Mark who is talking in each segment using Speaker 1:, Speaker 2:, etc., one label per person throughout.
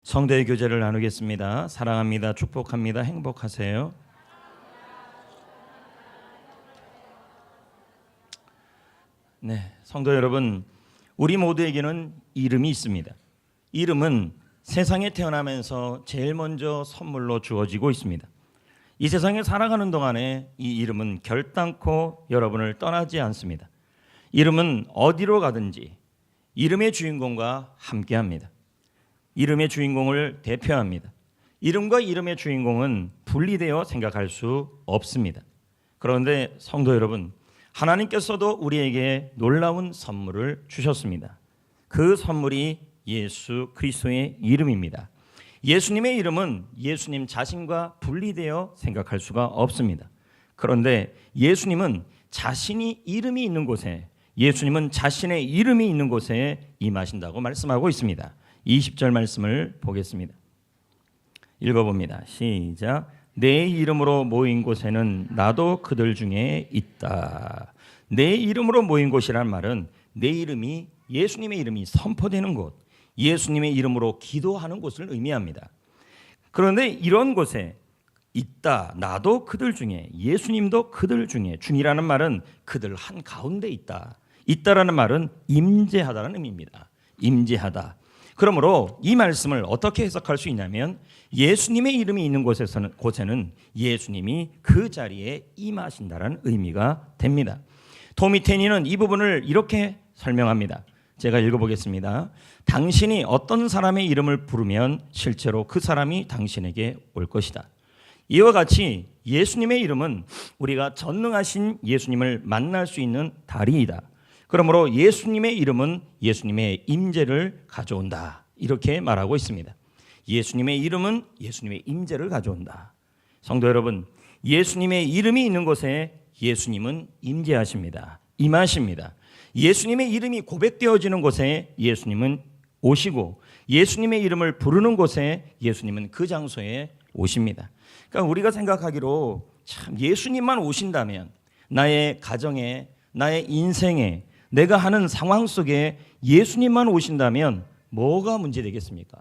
Speaker 1: 성도의 교제를 나누겠습니다. 사랑합니다. 축복합니다. 행복하세요. 네, 성도 여러분, 우리 모두에게는 이름이 있습니다. 이름은 세상에 태어나면서 제일 먼저 선물로 주어지고 있습니다. 이 세상에 살아가는 동안에 이 이름은 결단코 여러분을 떠나지 않습니다. 이름은 어디로 가든지 이름의 주인공과 함께합니다. 이름의 주인공을 대표합니다. 이름과 이름의 주인공은 분리되어 생각할 수 없습니다. 그런데 성도 여러분, 하나님께서도 우리에게 놀라운 선물을 주셨습니다. 그 선물이 예수 그리스도의 이름입니다. 예수님의 이름은 예수님 자신과 분리되어 생각할 수가 없습니다. 그런데 예수님은 자신이 이름이 있는 곳에, 예수님은 자신의 이름이 있는 곳에 임하신다고 말씀하고 있습니다. 20절 말씀을 보겠습니다. 읽어봅니다. 시작. 내 이름으로 모인 곳에는 나도 그들 중에 있다. 내 이름으로 모인 곳이란 말은 내 이름이, 예수님의 이름이 선포되는 곳, 예수님의 이름으로 기도하는 곳을 의미합니다. 그런데 이런 곳에 있다, 나도 그들 중에, 예수님도 그들 중에, 중이라는 말은 그들 한가운데 있다. 있다라는 말은 임재하다라는 의미입니다. 임재하다. 그러므로 이 말씀을 어떻게 해석할 수 있냐면 예수님의 이름이 있는 곳에는 예수님이 그 자리에 임하신다는 의미가 됩니다. 토미 테니는 이 부분을 이렇게 설명합니다. 제가 읽어보겠습니다. 당신이 어떤 사람의 이름을 부르면 실제로 그 사람이 당신에게 올 것이다. 이와 같이 예수님의 이름은 우리가 전능하신 예수님을 만날 수 있는 다리이다. 그러므로 예수님의 이름은 예수님의 임재를 가져온다. 이렇게 말하고 있습니다. 예수님의 이름은 예수님의 임재를 가져온다. 성도 여러분, 예수님의 이름이 있는 곳에 예수님은 임재하십니다. 임하십니다. 예수님의 이름이 고백되어지는 곳에 예수님은 오시고 예수님의 이름을 부르는 곳에 예수님은 그 장소에 오십니다. 그러니까 우리가 생각하기로 참 예수님만 오신다면 나의 가정에, 나의 인생에, 내가 하는 상황 속에 예수님만 오신다면 뭐가 문제되겠습니까?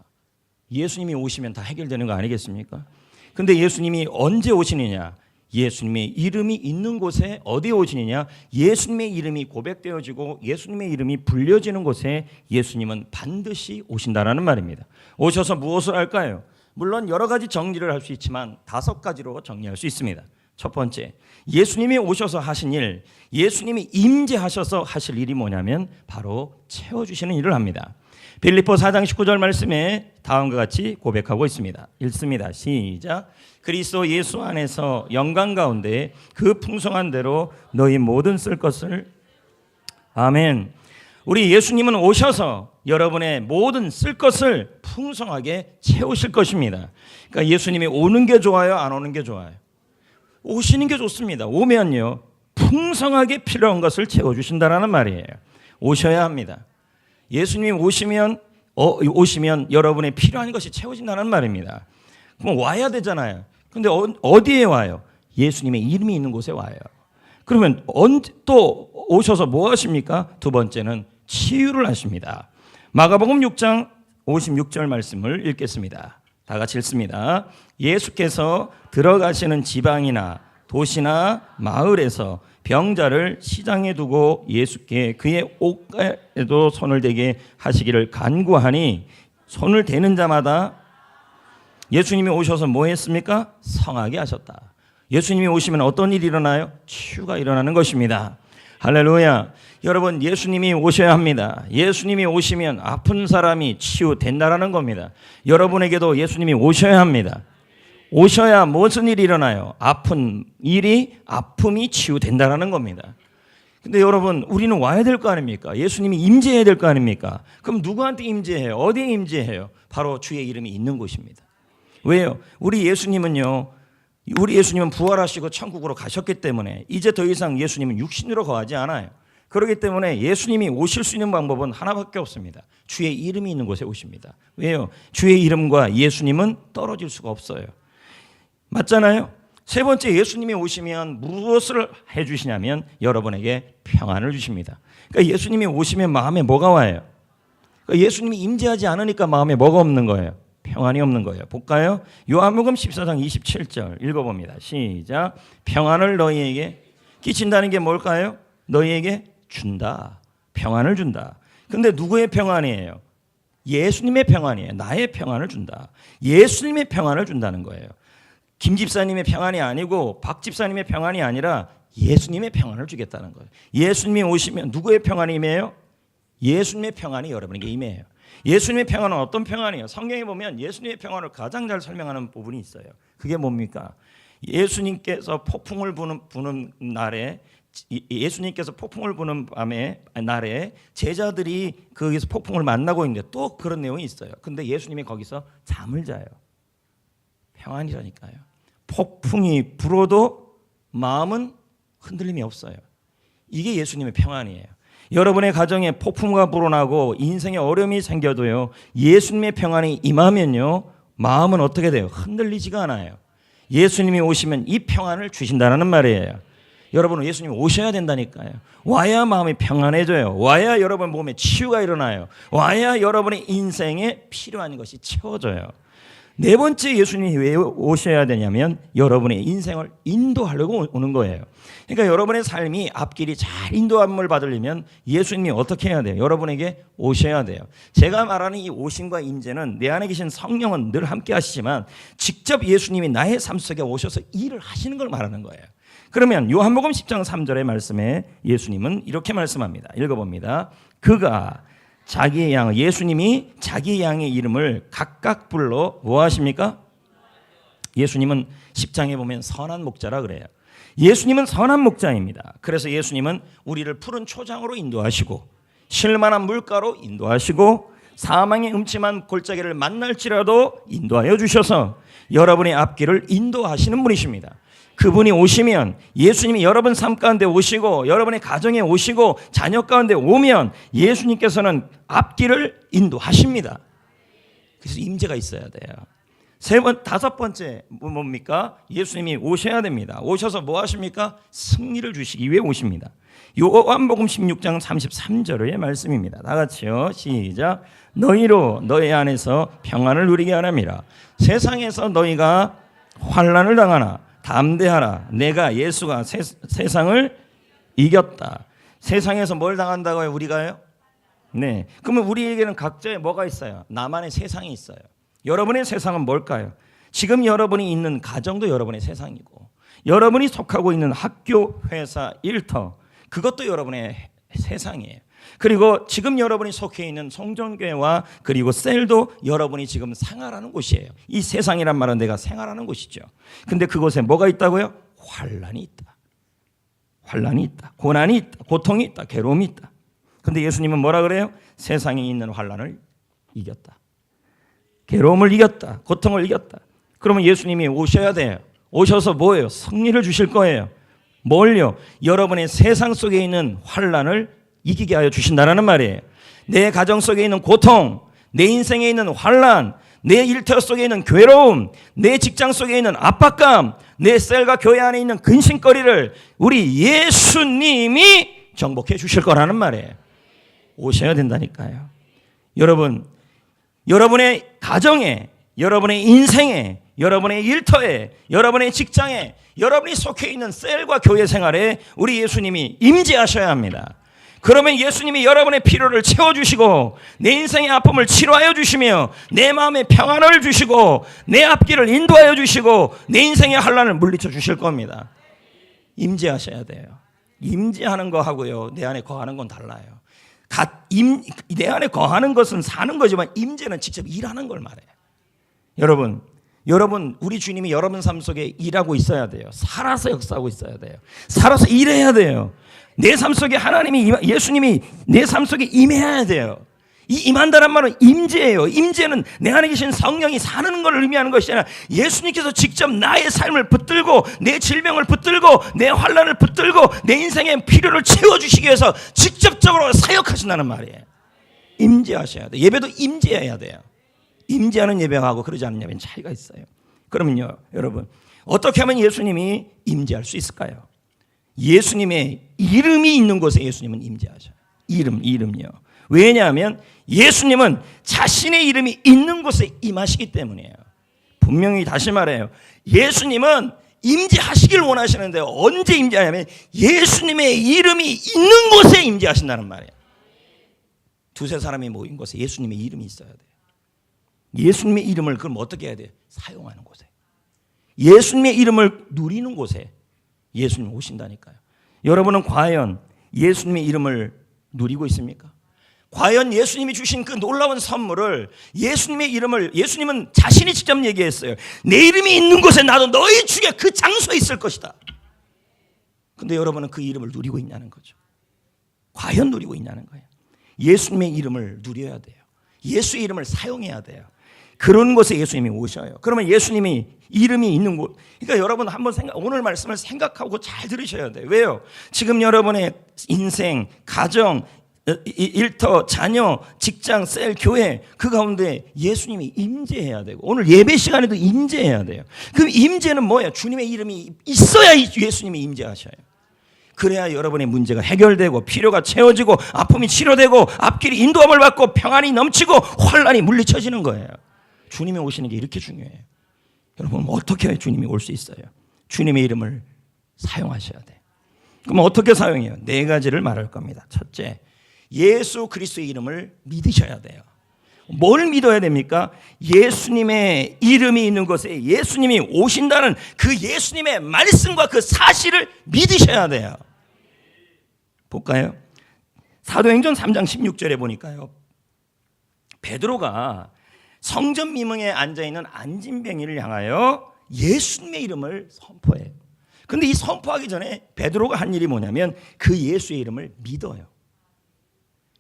Speaker 1: 예수님이 오시면 다 해결되는 거 아니겠습니까? 근데 예수님이 언제 오시느냐? 예수님의 이름이 있는 곳에 어디에 오시느냐? 예수님의 이름이 고백되어지고 예수님의 이름이 불려지는 곳에 예수님은 반드시 오신다라는 말입니다. 오셔서 무엇을 할까요? 물론 여러 가지 정리를 할 수 있지만 5가지로 정리할 수 있습니다. 첫 번째, 예수님이 오셔서 하신 일, 예수님이 임재하셔서 하실 일이 뭐냐면 바로 채워주시는 일을 합니다. 빌립보 4장 19절 말씀에 다음과 같이 고백하고 있습니다. 읽습니다. 시작. 그리스도 예수 안에서 영광 가운데 그 풍성한 대로 너희 모든 쓸 것을. 아멘. 우리 예수님은 오셔서 여러분의 모든 쓸 것을 풍성하게 채우실 것입니다. 그러니까 예수님이 오는 게 좋아요, 안 오는 게 좋아요? 오시는 게 좋습니다. 오면요, 풍성하게 필요한 것을 채워주신다라는 말이에요. 오셔야 합니다. 예수님이 오시면 여러분의 필요한 것이 채워진다는 말입니다. 그럼 와야 되잖아요. 근데 어디에 와요? 예수님의 이름이 있는 곳에 와요. 그러면 언제 또 오셔서 뭐 하십니까? 두 번째는 치유를 하십니다. 마가복음 6장 56절 말씀을 읽겠습니다. 다 같이 읽습니다. 예수께서 들어가시는 지방이나 도시나 마을에서 병자를 시장에 두고 예수께 그의 옷가에도 손을 대게 하시기를 간구하니 손을 대는 자마다 예수님이 오셔서 뭐 했습니까? 성하게 하셨다. 예수님이 오시면 어떤 일이 일어나요? 치유가 일어나는 것입니다. 할렐루야. 여러분, 예수님이 오셔야 합니다. 예수님이 오시면 아픈 사람이 치유된다라는 겁니다. 여러분에게도 예수님이 오셔야 합니다. 오셔야 무슨 일이 일어나요? 아픔이 치유된다라는 겁니다. 근데 여러분, 우리는 와야 될 거 아닙니까? 예수님이 임재해야 될 거 아닙니까? 그럼 누구한테 임재해요? 어디에 임재해요? 바로 주의 이름이 있는 곳입니다. 왜요? 우리 예수님은 부활하시고 천국으로 가셨기 때문에 이제 더 이상 예수님은 육신으로 거하지 않아요. 그렇기 때문에 예수님이 오실 수 있는 방법은 하나밖에 없습니다. 주의 이름이 있는 곳에 오십니다. 왜요? 주의 이름과 예수님은 떨어질 수가 없어요. 맞잖아요? 세 번째, 예수님이 오시면 무엇을 해주시냐면 여러분에게 평안을 주십니다. 그러니까 예수님이 오시면 마음에 뭐가 와요? 그러니까 예수님이 임재하지 않으니까 마음에 뭐가 없는 거예요? 평안이 없는 거예요. 볼까요? 요한복음 14장 27절 읽어봅니다. 시작. 평안을 너희에게 끼친다는 게 뭘까요? 너희에게 준다. 평안을 준다. 근데 누구의 평안이에요? 예수님의 평안이에요. 나의 평안을 준다. 예수님의 평안을 준다는 거예요. 김 집사님의 평안이 아니고 박 집사님의 평안이 아니라 예수님의 평안을 주겠다는 거예요. 예수님이 오시면 누구의 평안이 임해요? 예수님의 평안이 여러분에게 임해요. 예수님의 평안은 어떤 평안이에요? 성경에 보면 예수님의 평안을 가장 잘 설명하는 부분이 있어요. 그게 뭡니까? 예수님께서 폭풍을 부는 날에, 예수님께서 폭풍을 부는 날에 제자들이 거기서 폭풍을 만나고 있는데 또 그런 내용이 있어요. 근데 예수님이 거기서 잠을 자요. 평안이라니까요. 폭풍이 불어도 마음은 흔들림이 없어요. 이게 예수님의 평안이에요. 여러분의 가정에 폭풍과 불어나고 인생에 어려움이 생겨도요, 예수님의 평안이 임하면요, 마음은 어떻게 돼요? 흔들리지가 않아요. 예수님이 오시면 이 평안을 주신다는 말이에요. 여러분은 예수님이 오셔야 된다니까요. 와야 마음이 평안해져요. 와야 여러분 몸에 치유가 일어나요. 와야 여러분의 인생에 필요한 것이 채워져요. 네 번째, 예수님이 왜 오셔야 되냐면 여러분의 인생을 인도하려고 오는 거예요. 그러니까 여러분의 삶이 앞길이 잘 인도함을 받으려면 예수님이 어떻게 해야 돼요? 여러분에게 오셔야 돼요. 제가 말하는 이 오심과 임재는 내 안에 계신 성령은 늘 함께 하시지만 직접 예수님이 나의 삶 속에 오셔서 일을 하시는 걸 말하는 거예요. 그러면 요한복음 10장 3절의 말씀에 예수님은 이렇게 말씀합니다. 읽어봅니다. 그가 자기의 양, 예수님이 자기의 양의 이름을 각각 불러 뭐 하십니까? 예수님은 10장에 보면 선한 목자라 그래요. 예수님은 선한 목자입니다. 그래서 예수님은 우리를 푸른 초장으로 인도하시고 실만한 물가로 인도하시고 사망의 음침한 골짜기를 만날지라도 인도하여 주셔서 여러분의 앞길을 인도하시는 분이십니다. 그분이 오시면, 예수님이 여러분 삶 가운데 오시고 여러분의 가정에 오시고 자녀 가운데 오면 예수님께서는 앞길을 인도하십니다. 그래서 임재가 있어야 돼요. 다섯 번째 뭡니까? 예수님이 오셔야 됩니다. 오셔서 뭐 하십니까? 승리를 주시기 위해 오십니다. 요한복음 16장 33절의 말씀입니다. 다 같이요. 시작. 너희로 너희 안에서 평안을 누리게 하랍니다. 세상에서 너희가 환난을 당하나 담대하라. 내가 예수가 세상을 이겼다. 세상에서 뭘 당한다고요? 우리가요? 네. 그러면 우리에게는 각자의 뭐가 있어요? 나만의 세상이 있어요. 여러분의 세상은 뭘까요? 지금 여러분이 있는 가정도 여러분의 세상이고, 여러분이 속하고 있는 학교, 회사, 일터, 그것도 여러분의 세상이에요. 그리고 지금 여러분이 속해 있는 성전교회와 그리고 셀도 여러분이 지금 생활하는 곳이에요. 이 세상이란 말은 내가 생활하는 곳이죠. 근데 그곳에 뭐가 있다고요? 환난이 있다. 환난이 있다. 고난이 있다. 고통이 있다. 괴로움이 있다. 근데 예수님은 뭐라 그래요? 세상에 있는 환난을 이겼다. 괴로움을 이겼다. 고통을 이겼다. 그러면 예수님이 오셔야 돼요. 오셔서 뭐예요? 승리를 주실 거예요. 뭘요? 여러분의 세상 속에 있는 환난을 이기게 하여 주신다는 말이에요. 내 가정 속에 있는 고통, 내 인생에 있는 환난, 내 일터 속에 있는 괴로움, 내 직장 속에 있는 압박감, 내 셀과 교회 안에 있는 근심거리를 우리 예수님이 정복해 주실 거라는 말이에요. 오셔야 된다니까요. 여러분, 여러분의 가정에, 여러분의 인생에, 여러분의 일터에, 여러분의 직장에, 여러분이 속해 있는 셀과 교회 생활에 우리 예수님이 임재하셔야 합니다. 그러면 예수님이 여러분의 필요를 채워주시고 내 인생의 아픔을 치료하여 주시며 내 마음의 평안을 주시고 내 앞길을 인도하여 주시고 내 인생의 환난을 물리쳐 주실 겁니다. 임재하셔야 돼요. 임재하는 거하고요, 내 안에 거하는 건 달라요. 내 안에 거하는 것은 사는 거지만 임재는 직접 일하는 걸 말해요. 여러분, 우리 주님이 여러분 삶 속에 일하고 있어야 돼요. 살아서 역사하고 있어야 돼요. 살아서 일해야 돼요. 내 삶 속에 예수님이 내 삶 속에 임해야 돼요. 이 임한다는 말은 임재예요. 임재는 내 안에 계신 성령이 사는 걸 의미하는 것이 아니라 예수님께서 직접 나의 삶을 붙들고 내 질병을 붙들고 내 환난을 붙들고 내 인생의 필요를 채워주시기 위해서 직접적으로 사역하신다는 말이에요. 임재하셔야 돼요. 예배도 임재해야 돼요. 임재하는 예배하고 그러지 않는 예배는 차이가 있어요. 그러면요, 여러분, 어떻게 하면 예수님이 임재할 수 있을까요? 예수님의 이름이 있는 곳에 예수님은 임재하셔요. 이름요. 왜냐하면 예수님은 자신의 이름이 있는 곳에 임하시기 때문이에요. 분명히 다시 말해요. 예수님은 임재하시길 원하시는데 언제 임재하냐면 예수님의 이름이 있는 곳에 임재하신다는 말이에요. 두세 사람이 모인 곳에 예수님의 이름이 있어야 돼요. 예수님의 이름을 그럼 어떻게 해야 돼요? 사용하는 곳에. 예수님의 이름을 누리는 곳에 예수님 오신다니까요. 여러분은 과연 예수님의 이름을 누리고 있습니까? 과연 예수님이 주신 그 놀라운 선물을 예수님은 자신이 직접 얘기했어요. 내 이름이 있는 곳에 나도 너희 중에 그 장소에 있을 것이다. 근데 여러분은 그 이름을 누리고 있냐는 거죠. 과연 누리고 있냐는 거예요. 예수님의 이름을 누려야 돼요. 예수의 이름을 사용해야 돼요. 그런 곳에 예수님이 오셔요. 그러면 예수님이 이름이 있는 곳. 그러니까 여러분 한번 오늘 말씀을 생각하고 잘 들으셔야 돼요. 왜요? 지금 여러분의 인생, 가정, 일터, 자녀, 직장, 셀, 교회 그 가운데 예수님이 임재해야 되고 오늘 예배 시간에도 임재해야 돼요. 그 임재는 뭐예요? 주님의 이름이 있어야 예수님이 임재하셔요. 그래야 여러분의 문제가 해결되고 필요가 채워지고 아픔이 치료되고 앞길이 인도함을 받고 평안이 넘치고 환난이 물리쳐지는 거예요. 주님이 오시는 게 이렇게 중요해요. 여러분 어떻게 해야 주님이 올 수 있어요? 주님의 이름을 사용하셔야 돼요. 그럼 어떻게 사용해요? 네 가지를 말할 겁니다. 첫째, 예수 그리스도의 이름을 믿으셔야 돼요. 뭘 믿어야 됩니까? 예수님의 이름이 있는 곳에 예수님이 오신다는 그 예수님의 말씀과 그 사실을 믿으셔야 돼요. 볼까요? 사도행전 3장 16절에 보니까요, 베드로가 성전 미문에 앉아있는 안진뱅이를 향하여 예수님의 이름을 선포해요. 그런데 이 선포하기 전에 베드로가 한 일이 뭐냐면 그 예수의 이름을 믿어요.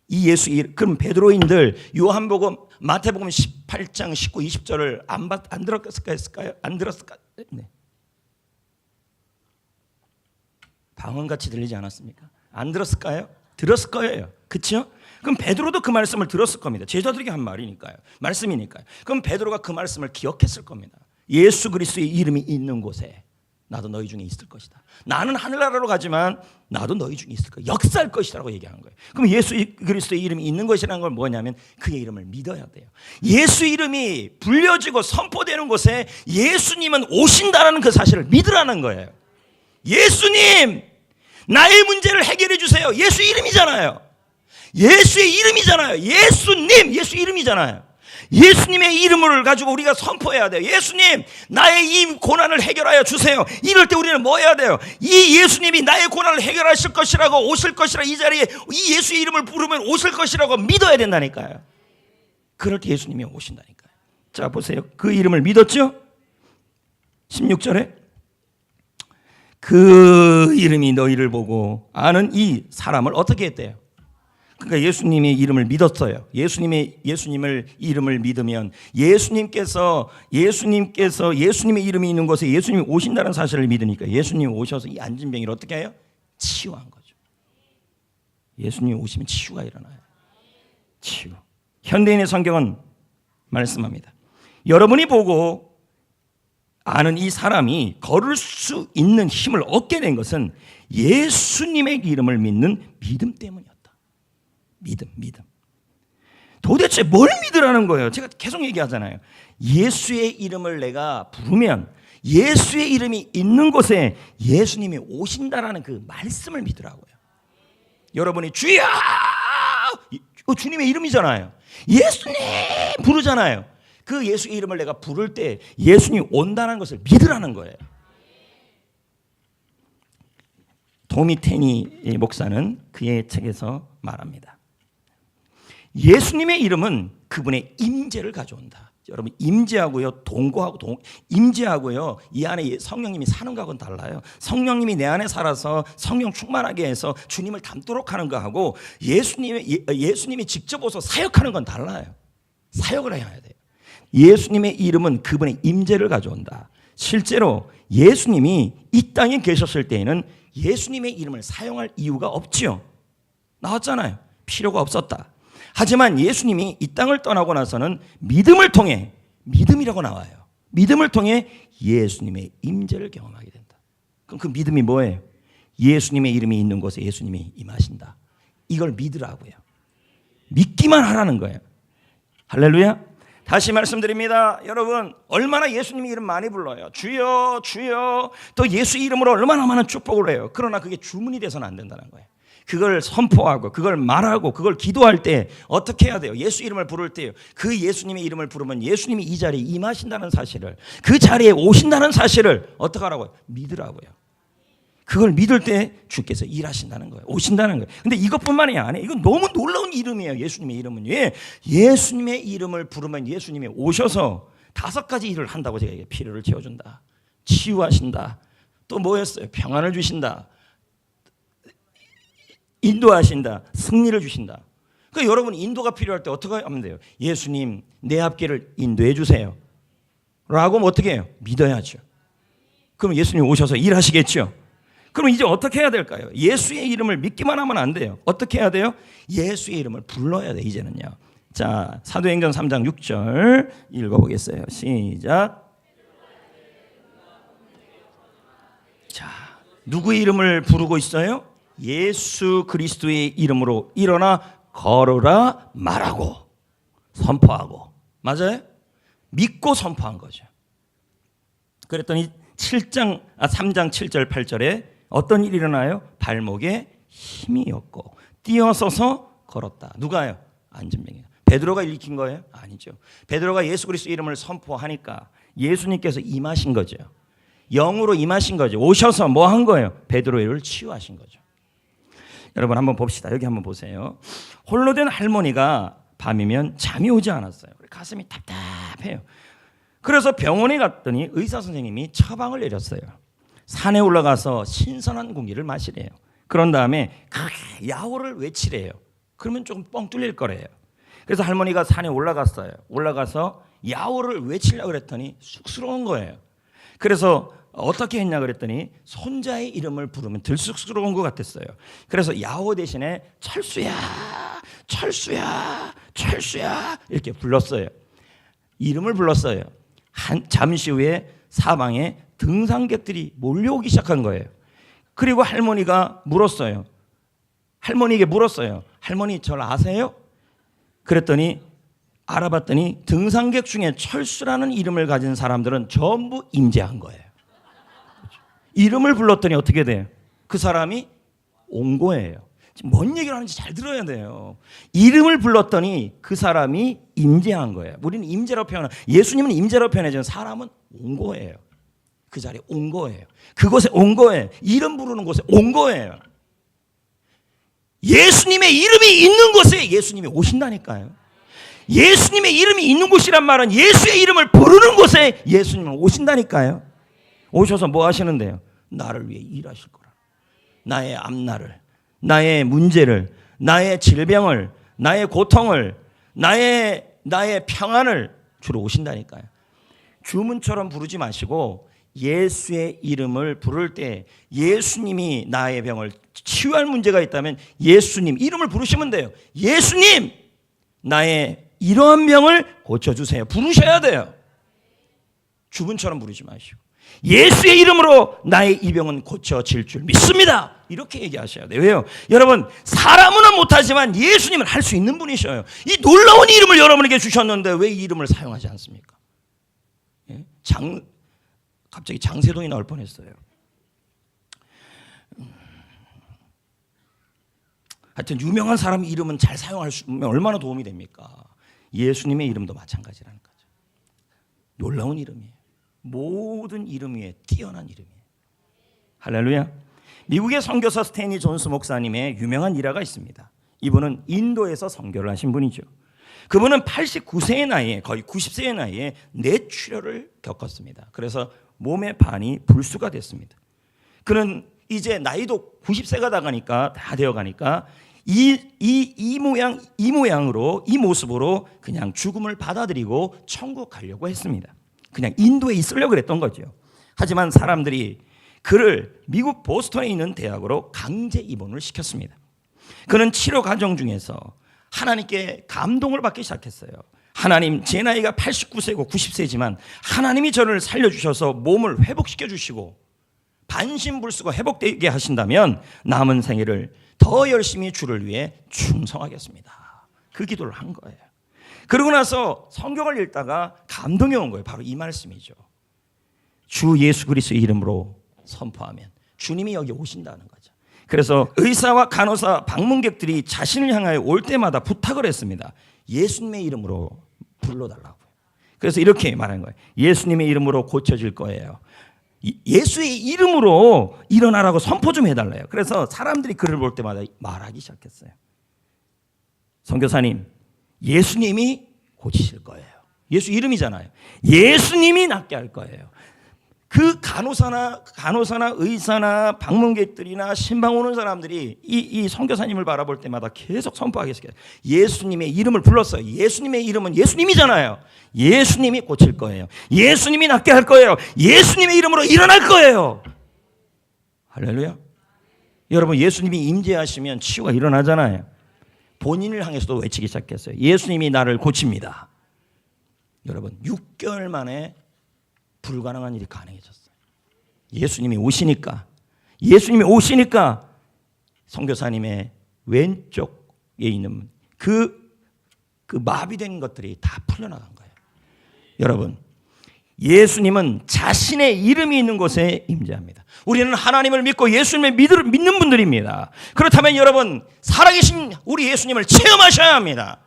Speaker 1: 이 예수 이름, 그럼 베드로인들 요한복음, 마태복음 18장 19, 20절을 안 들었을까요? 안 들었을까요? 네. 방언같이 들리지 않았습니까? 안 들었을까요? 들었을 거예요. 그렇죠? 그럼 베드로도 그 말씀을 들었을 겁니다. 제자들에게 한 말이니까요. 말씀이니까요. 그럼 베드로가 그 말씀을 기억했을 겁니다. 예수 그리스도의 이름이 있는 곳에 나도 너희 중에 있을 것이다. 나는 하늘나라로 가지만 나도 너희 중에 있을 거야. 역사할 것이라고 얘기하는 거예요. 그럼 예수 그리스도의 이름이 있는 것이라는 건 뭐냐면 그의 이름을 믿어야 돼요. 예수 이름이 불려지고 선포되는 곳에 예수님은 오신다는 그 사실을 믿으라는 거예요. 예수님, 나의 문제를 해결해 주세요. 예수 이름이잖아요. 예수의 이름이잖아요. 예수님, 예수 이름이잖아요. 예수님의 이름을 가지고 우리가 선포해야 돼요. 예수님, 나의 이 고난을 해결하여 주세요. 이럴 때 우리는 뭐 해야 돼요? 이 예수님이 나의 고난을 해결하실 것이라고, 오실 것이라, 이 자리에 이 예수의 이름을 부르면 오실 것이라고 믿어야 된다니까요. 그럴 때 예수님이 오신다니까요. 자, 보세요. 그 이름을 믿었죠? 16절에 그 이름이 너희를 보고 아는 이 사람을 어떻게 했대요? 그러니까 예수님의 이름을 믿었어요. 예수님의 이름을 믿으면 예수님께서 예수님의 이름이 있는 곳에 예수님이 오신다는 사실을 믿으니까 예수님이 오셔서 이 안진병이를 어떻게 해요? 치유한 거죠. 예수님이 오시면 치유가 일어나요. 치유. 현대인의 성경은 말씀합니다. 여러분이 보고 아는 이 사람이 걸을 수 있는 힘을 얻게 된 것은 예수님의 이름을 믿는 믿음 때문이었다. 믿음. 도대체 뭘 믿으라는 거예요? 제가 계속 얘기하잖아요. 예수의 이름을 내가 부르면 예수의 이름이 있는 곳에 예수님이 오신다라는 그 말씀을 믿으라고요. 여러분이 주여! 주님의 이름이잖아요. 예수님! 부르잖아요. 그 예수의 이름을 내가 부를 때 예수님이 온다는 것을 믿으라는 거예요. 도미테니 목사는 그의 책에서 말합니다. 예수님의 이름은 그분의 임재를 가져온다. 여러분, 임재하고요, 임재하고요, 이 안에 성령님이 사는 거하고는 달라요. 성령님이 내 안에 살아서 성령 충만하게 해서 주님을 닮도록 하는 거하고 예수님이 직접 오서 사역하는 건 달라요. 사역을 해야 돼요. 예수님의 이름은 그분의 임재를 가져온다. 실제로 예수님이 이 땅에 계셨을 때에는 예수님의 이름을 사용할 이유가 없지요. 나왔잖아요. 필요가 없었다. 하지만 예수님이 이 땅을 떠나고 나서는 믿음을 통해, 믿음이라고 나와요. 믿음을 통해 예수님의 임재를 경험하게 된다. 그럼 그 믿음이 뭐예요? 예수님의 이름이 있는 곳에 예수님이 임하신다. 이걸 믿으라고요. 믿기만 하라는 거예요. 할렐루야. 다시 말씀드립니다. 여러분, 얼마나 예수님 이름 많이 불러요. 주여 주여. 또 예수 이름으로 얼마나 많은 축복을 해요. 그러나 그게 주문이 돼서는 안 된다는 거예요. 그걸 선포하고 그걸 말하고 그걸 기도할 때 어떻게 해야 돼요? 예수 이름을 부를 때요, 그 예수님의 이름을 부르면 예수님이 이 자리에 임하신다는 사실을, 그 자리에 오신다는 사실을 어떻게 하라고요? 믿으라고요. 그걸 믿을 때 주께서 일하신다는 거예요. 오신다는 거예요. 근데 이것뿐만이 아니에요. 이건 너무 놀라운 이름이에요. 예수님의 이름은. 왜? 예수님의 이름을 부르면 예수님이 오셔서 5가지 일을 한다고 제가 필요를 채워준다, 치유하신다, 또 뭐였어요? 평안을 주신다, 인도하신다, 승리를 주신다. 그러니까 여러분, 인도가 필요할 때 어떻게 하면 돼요? 예수님, 내 앞길을 인도해 주세요 라고 하면 어떻게 해요? 믿어야죠. 그럼 예수님 오셔서 일하시겠죠. 그럼 이제 어떻게 해야 될까요? 예수의 이름을 믿기만 하면 안 돼요. 어떻게 해야 돼요? 예수의 이름을 불러야 돼, 이제는요. 자, 사도행전 3장 6절 읽어보겠어요. 시작. 자, 누구의 이름을 부르고 있어요? 예수 그리스도의 이름으로 일어나 걸어라 말하고 선포하고. 맞아요? 믿고 선포한 거죠. 그랬더니 3장 7절 8절에 어떤 일이 일어나요? 발목에 힘이 없고 뛰어서서 걸었다. 누가요? 안진병이가. 베드로가 일으킨 거예요? 아니죠. 베드로가 예수 그리스도 이름을 선포하니까 예수님께서 임하신 거죠. 영으로 임하신 거죠. 오셔서 뭐 한 거예요? 베드로의 일을 치유하신 거죠. 여러분 한번 봅시다. 여기 한번 보세요. 홀로 된 할머니가 밤이면 잠이 오지 않았어요. 가슴이 답답해요. 그래서 병원에 갔더니 의사 선생님이 처방을 내렸어요. 산에 올라가서 신선한 공기를 마시래요. 그런 다음에 크게 야호를 외치래요. 그러면 조금 뻥 뚫릴 거래요. 그래서 할머니가 산에 올라갔어요. 올라가서 야호를 외치려고 그랬더니 쑥스러운 거예요. 그래서 어떻게 했냐 그랬더니 손자의 이름을 부르면 덜 쑥스러운 것 같았어요. 그래서 야호 대신에 철수야 철수야 철수야 이렇게 불렀어요. 이름을 불렀어요. 잠시 후에 사방에 등산객들이 몰려오기 시작한 거예요. 그리고 할머니가 물었어요. 할머니에게 물었어요. 할머니 저를 아세요? 그랬더니 알아봤더니 등산객 중에 철수라는 이름을 가진 사람들은 전부 임재한 거예요. 이름을 불렀더니 어떻게 돼요? 그 사람이 온 거예요. 지금 뭔 얘기를 하는지 잘 들어야 돼요. 이름을 불렀더니 그 사람이 임재한 거예요. 우리는 임재로 표현하, 예수님은 임재로 표현해주는 사람은 온 거예요. 그 자리에 온 거예요. 그곳에 온 거예요. 이름 부르는 곳에 온 거예요. 예수님의 이름이 있는 곳에 예수님이 오신다니까요. 예수님의 이름이 있는 곳이란 말은 예수의 이름을 부르는 곳에 예수님은 오신다니까요. 오셔서 뭐 하시는데요? 나를 위해 일하실 거라. 나의 앞날을, 나의 문제를, 나의 질병을, 나의 고통을, 나의 평안을 주로 오신다니까요. 주문처럼 부르지 마시고 예수의 이름을 부를 때 예수님이 나의 병을 치유할 문제가 있다면 예수님 이름을 부르시면 돼요. 예수님, 나의 이러한 병을 고쳐주세요. 부르셔야 돼요. 주문처럼 부르지 마시고 예수의 이름으로 나의 이 병은 고쳐질 줄 믿습니다. 이렇게 얘기하셔야 돼요. 왜요? 여러분, 사람은 못하지만 예수님은 할 수 있는 분이셔요. 이 놀라운 이름을 여러분에게 주셨는데 왜 이 이름을 사용하지 않습니까? 예? 갑자기 장세동이 나올 뻔했어요. 하여튼 유명한 사람 이름은 잘 사용할 수 있으면 얼마나 도움이 됩니까? 예수님의 이름도 마찬가지라는 거죠. 놀라운 이름이에요. 모든 이름 위에 뛰어난 이름이에요. 할렐루야. 미국의 선교사 스탠리 존스 목사님의 유명한 일화가 있습니다. 이분은 인도에서 선교를 하신 분이죠. 그분은 89세의 나이에, 거의 90세의 나이에 뇌출혈을 겪었습니다. 그래서 몸의 반이 불수가 됐습니다. 그는 이제 나이도 90세가 다 되어가니까 이 모양으로, 이 모습으로 그냥 죽음을 받아들이고 천국 가려고 했습니다. 그냥 인도에 있으려고 그랬던 거죠. 하지만 사람들이 그를 미국 보스턴에 있는 대학으로 강제 입원을 시켰습니다. 그는 치료 과정 중에서 하나님께 감동을 받기 시작했어요. 하나님, 제 나이가 89세고 90세지만 하나님이 저를 살려주셔서 몸을 회복시켜 주시고 반신불수가 회복되게 하신다면 남은 생애를 더 열심히 주를 위해 충성하겠습니다. 그 기도를 한 거예요. 그러고 나서 성경을 읽다가 감동이 온 거예요. 바로 이 말씀이죠. 주 예수 그리스도의 이름으로 선포하면 주님이 여기 오신다는 거죠. 그래서 의사와 간호사, 방문객들이 자신을 향하여 올 때마다 부탁을 했습니다. 예수님의 이름으로 불러달라고요. 그래서 이렇게 말한 거예요. 예수님의 이름으로 고쳐질 거예요. 예수의 이름으로 일어나라고 선포 좀 해달래요. 그래서 사람들이 그를 볼 때마다 말하기 시작했어요. 선교사님, 예수님이 고치실 거예요. 예수 이름이잖아요. 예수님이 낫게 할 거예요. 그 간호사나 의사나 방문객들이나 신방 오는 사람들이 이 선교사님을 바라볼 때마다 계속 선포하기 시작해요. 예수님의 이름을 불렀어요. 예수님의 이름은 예수님이잖아요. 예수님이 고칠 거예요. 예수님이 낫게 할 거예요. 예수님의 이름으로 일어날 거예요. 할렐루야. 여러분, 예수님이 임재하시면 치유가 일어나잖아요. 본인을 향해서도 외치기 시작했어요. 예수님이 나를 고칩니다. 여러분, 6개월 만에 불가능한 일이 가능해졌어요. 예수님이 오시니까 선교사님의 왼쪽에 있는 그 마비된 것들이 다 풀려나간 거예요. 여러분, 예수님은 자신의 이름이 있는 곳에 임재합니다. 우리는 하나님을 믿고 예수님을 믿는 분들입니다. 그렇다면 여러분, 살아계신 우리 예수님을 체험하셔야 합니다.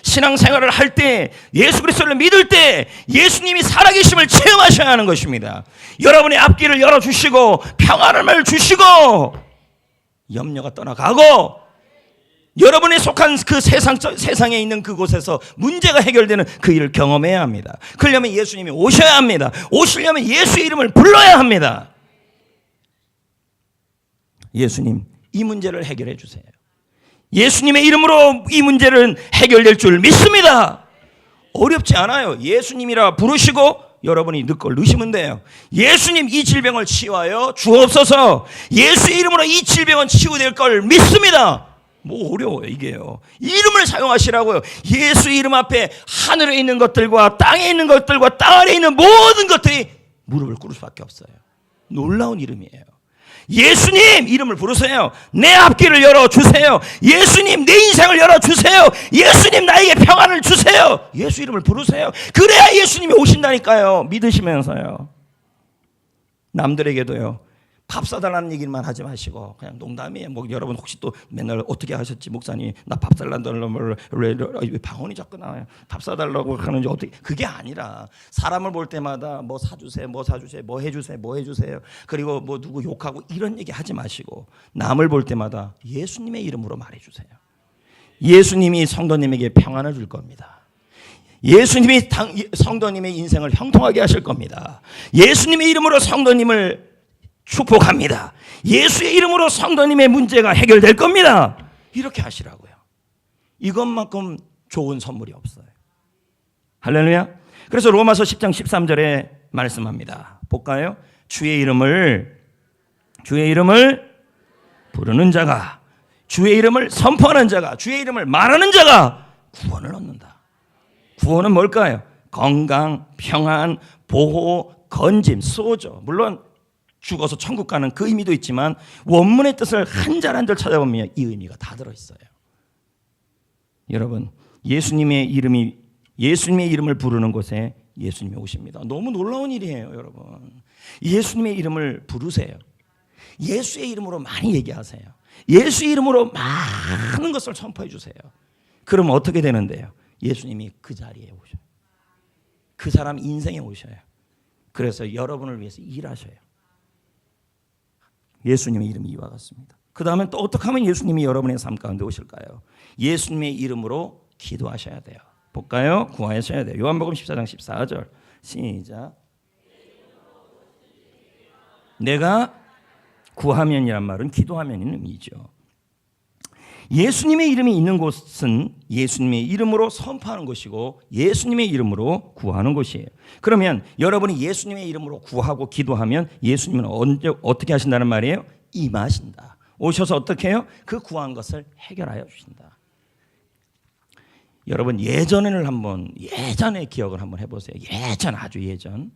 Speaker 1: 신앙생활을 할 때, 예수 그리스도를 믿을 때 예수님이 살아계심을 체험하셔야 하는 것입니다. 여러분의 앞길을 열어주시고 평안을 주시고 염려가 떠나가고 여러분이 속한 그 세상에 있는 그곳에서 문제가 해결되는 그 일을 경험해야 합니다. 그러려면 예수님이 오셔야 합니다. 오시려면 예수의 이름을 불러야 합니다. 예수님, 이 문제를 해결해 주세요. 예수님의 이름으로 이 문제는 해결될 줄 믿습니다. 어렵지 않아요. 예수님이라 부르시고 여러분이 넣으시면 돼요. 예수님, 이 질병을 치유하여 주옵소서. 예수의 이름으로 이 질병은 치유될 걸 믿습니다. 뭐 어려워요 이게요. 이름을 사용하시라고요. 예수 이름 앞에 하늘에 있는 것들과 땅에 있는 것들과 땅 아래에 있는 모든 것들이 무릎을 꿇을 수밖에 없어요. 놀라운 이름이에요. 예수님 이름을 부르세요. 내 앞길을 열어주세요. 예수님 내 인생을 열어주세요. 예수님 나에게 평안을 주세요. 예수 이름을 부르세요. 그래야 예수님이 오신다니까요. 믿으시면서요. 남들에게도요, 밥 사달라는 얘기만 하지 마시고 그냥 농담이에요. 뭐 여러분 혹시 또 맨날 어떻게 하셨지 목사님, 나 밥 사달라는 왜 방언이 자꾸 나와요. 밥 사달라고 하는지 어떻게, 그게 아니라 사람을 볼 때마다 뭐 사주세요, 뭐 사주세요, 뭐 해주세요, 뭐 해주세요. 그리고 뭐 누구 욕하고 이런 얘기 하지 마시고 남을 볼 때마다 예수님의 이름으로 말해주세요. 예수님이 성도님에게 평안을 줄 겁니다. 예수님이 성도님의 인생을 형통하게 하실 겁니다. 예수님의 이름으로 성도님을 축복합니다. 예수의 이름으로 성도님의 문제가 해결될 겁니다. 이렇게 하시라고요. 이것만큼 좋은 선물이 없어요. 할렐루야. 그래서 로마서 10장 13절에 말씀합니다. 볼까요? 주의 이름을 부르는 자가, 주의 이름을 선포하는 자가, 주의 이름을 말하는 자가 구원을 얻는다. 구원은 뭘까요? 건강, 평안, 보호, 건짐, 소조. 물론 죽어서 천국 가는 그 의미도 있지만 원문의 뜻을 한 절 한 절 찾아보면 이 의미가 다 들어있어요. 여러분, 예수님의 이름을 부르는 곳에 예수님이 오십니다. 너무 놀라운 일이에요. 여러분, 예수님의 이름을 부르세요. 예수의 이름으로 많이 얘기하세요. 예수의 이름으로 많은 것을 선포해 주세요. 그러면 어떻게 되는데요? 예수님이 그 자리에 오셔요. 그 사람 인생에 오셔요. 그래서 여러분을 위해서 일하셔요. 예수님의 이름이 이와 같습니다. 그 다음에 또 어떻게 하면 예수님이 여러분의 삶 가운데 오실까요? 예수님의 이름으로 기도하셔야 돼요. 볼까요? 구하셔야 돼요. 요한복음 14장 14절 시작. 내가 구하면이란 말은 기도하면이라는 의미죠. 예수님의 이름이 있는 곳은 예수님의 이름으로 선포하는 것이고 예수님의 이름으로 구하는 것이에요. 그러면 여러분이 예수님의 이름으로 구하고 기도하면 예수님은 어떻게 하신다는 말이에요? 임하신다. 오셔서 어떻게 해요? 그 구한 것을 해결하여 주신다. 여러분 예전에 기억을 한번 해보세요. 아주 예전.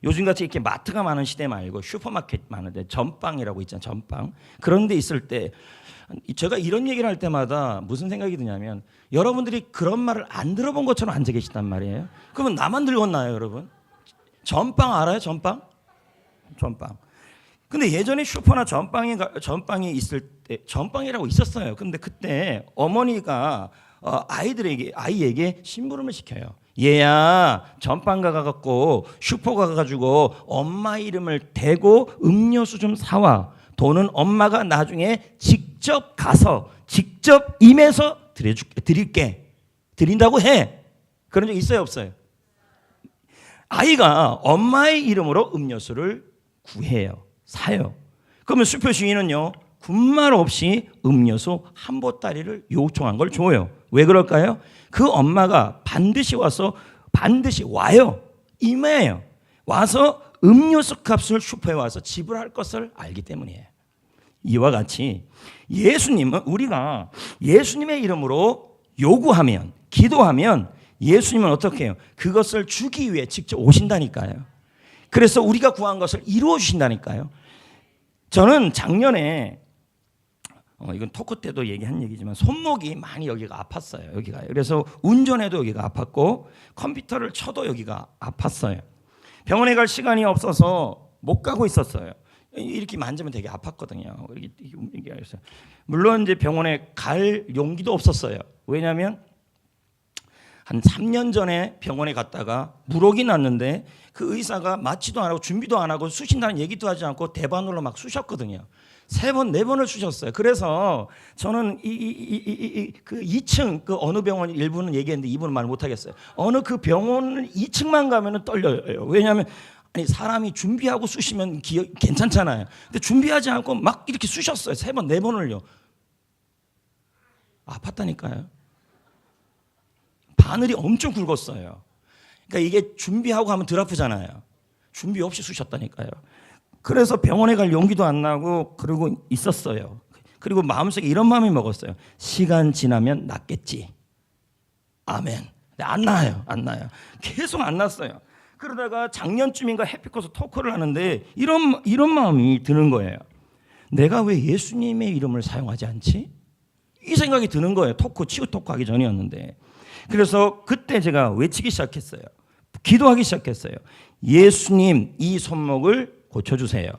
Speaker 1: 요즘같이 이렇게 마트가 많은 시대 말고 슈퍼마켓 많은데 전빵이라고 있잖아요. 전빵. 그런 데 있을 때 제가 이런 얘기를 할 때마다 무슨 생각이 드냐면 여러분들이 그런 말을 안 들어본 것처럼 앉아 계시단 말이에요. 그러면 나만 늙었나요, 여러분? 전빵 알아요? 전빵? 전빵. 근데 예전에 슈퍼나 전빵이 있을 때 전빵이라고 있었어요. 근데 그때 어머니가 아이에게 심부름을 시켜요. 얘야, 전빵 가갖고 슈퍼 가가지고 엄마 이름을 대고 음료수 좀 사와. 돈은 엄마가 나중에 직접 가서 직접 임해서 드릴게. 드린다고 해. 그런 적 있어요, 없어요? 아이가 엄마의 이름으로 음료수를 구해요. 사요. 그러면 슈퍼 주인은요, 군말 없이 음료수 한 보따리를 요청한 걸 줘요. 왜 그럴까요? 그 엄마가 반드시 와요. 임해요. 와서 음료수 값을 슈퍼에 와서 지불할 것을 알기 때문이에요. 이와 같이 예수님은 우리가 예수님의 이름으로 요구하면, 기도하면 예수님은 어떻게 해요? 그것을 주기 위해 직접 오신다니까요. 그래서 우리가 구한 것을 이루어 주신다니까요. 저는 작년에 이건 토크 때도 얘기한 얘기지만 손목이 많이 여기가 아팠어요. 여기가. 그래서 운전해도 여기가 아팠고 컴퓨터를 쳐도 여기가 아팠어요. 병원에 갈 시간이 없어서 못 가고 있었어요. 이렇게 만지면 되게 아팠거든요. 이렇게 물론 이제 병원에 갈 용기도 없었어요. 왜냐하면 한 3년 전에 병원에 갔다가 물혹이 났는데 그 의사가 맞지도 안 하고 준비도 안 하고 쑤신다는 얘기도 하지 않고 대반으로 막 쑤셨거든요. 3번, 4번을 쑤셨어요. 그래서 저는 그 2층 그 어느 병원 일부는 얘기했는데 2부는 말 못하겠어요. 어느 그 병원 2층만 가면은 떨려요. 왜냐하면 아니 사람이 준비하고 쑤시면 괜찮잖아요. 근데 준비하지 않고 막 이렇게 쑤셨어요. 3번, 4번을요. 아팠다니까요. 바늘이 엄청 굵었어요. 그러니까 이게 준비하고 하면 덜 아프잖아요. 준비 없이 쑤셨다니까요. 그래서 병원에 갈 용기도 안 나고 그러고 있었어요. 그리고 마음속에 이런 마음이 먹었어요. 시간 지나면 낫겠지. 아멘. 근데 안 나요. 안 나요. 계속 안 났어요. 그러다가 작년쯤인가 해피코스 토크를 하는데 이런 마음이 드는 거예요. 내가 왜 예수님의 이름을 사용하지 않지? 이 생각이 드는 거예요. 치유 토크 하기 전이었는데. 그래서 그때 제가 외치기 시작했어요. 기도하기 시작했어요. 예수님, 이 손목을 고쳐주세요.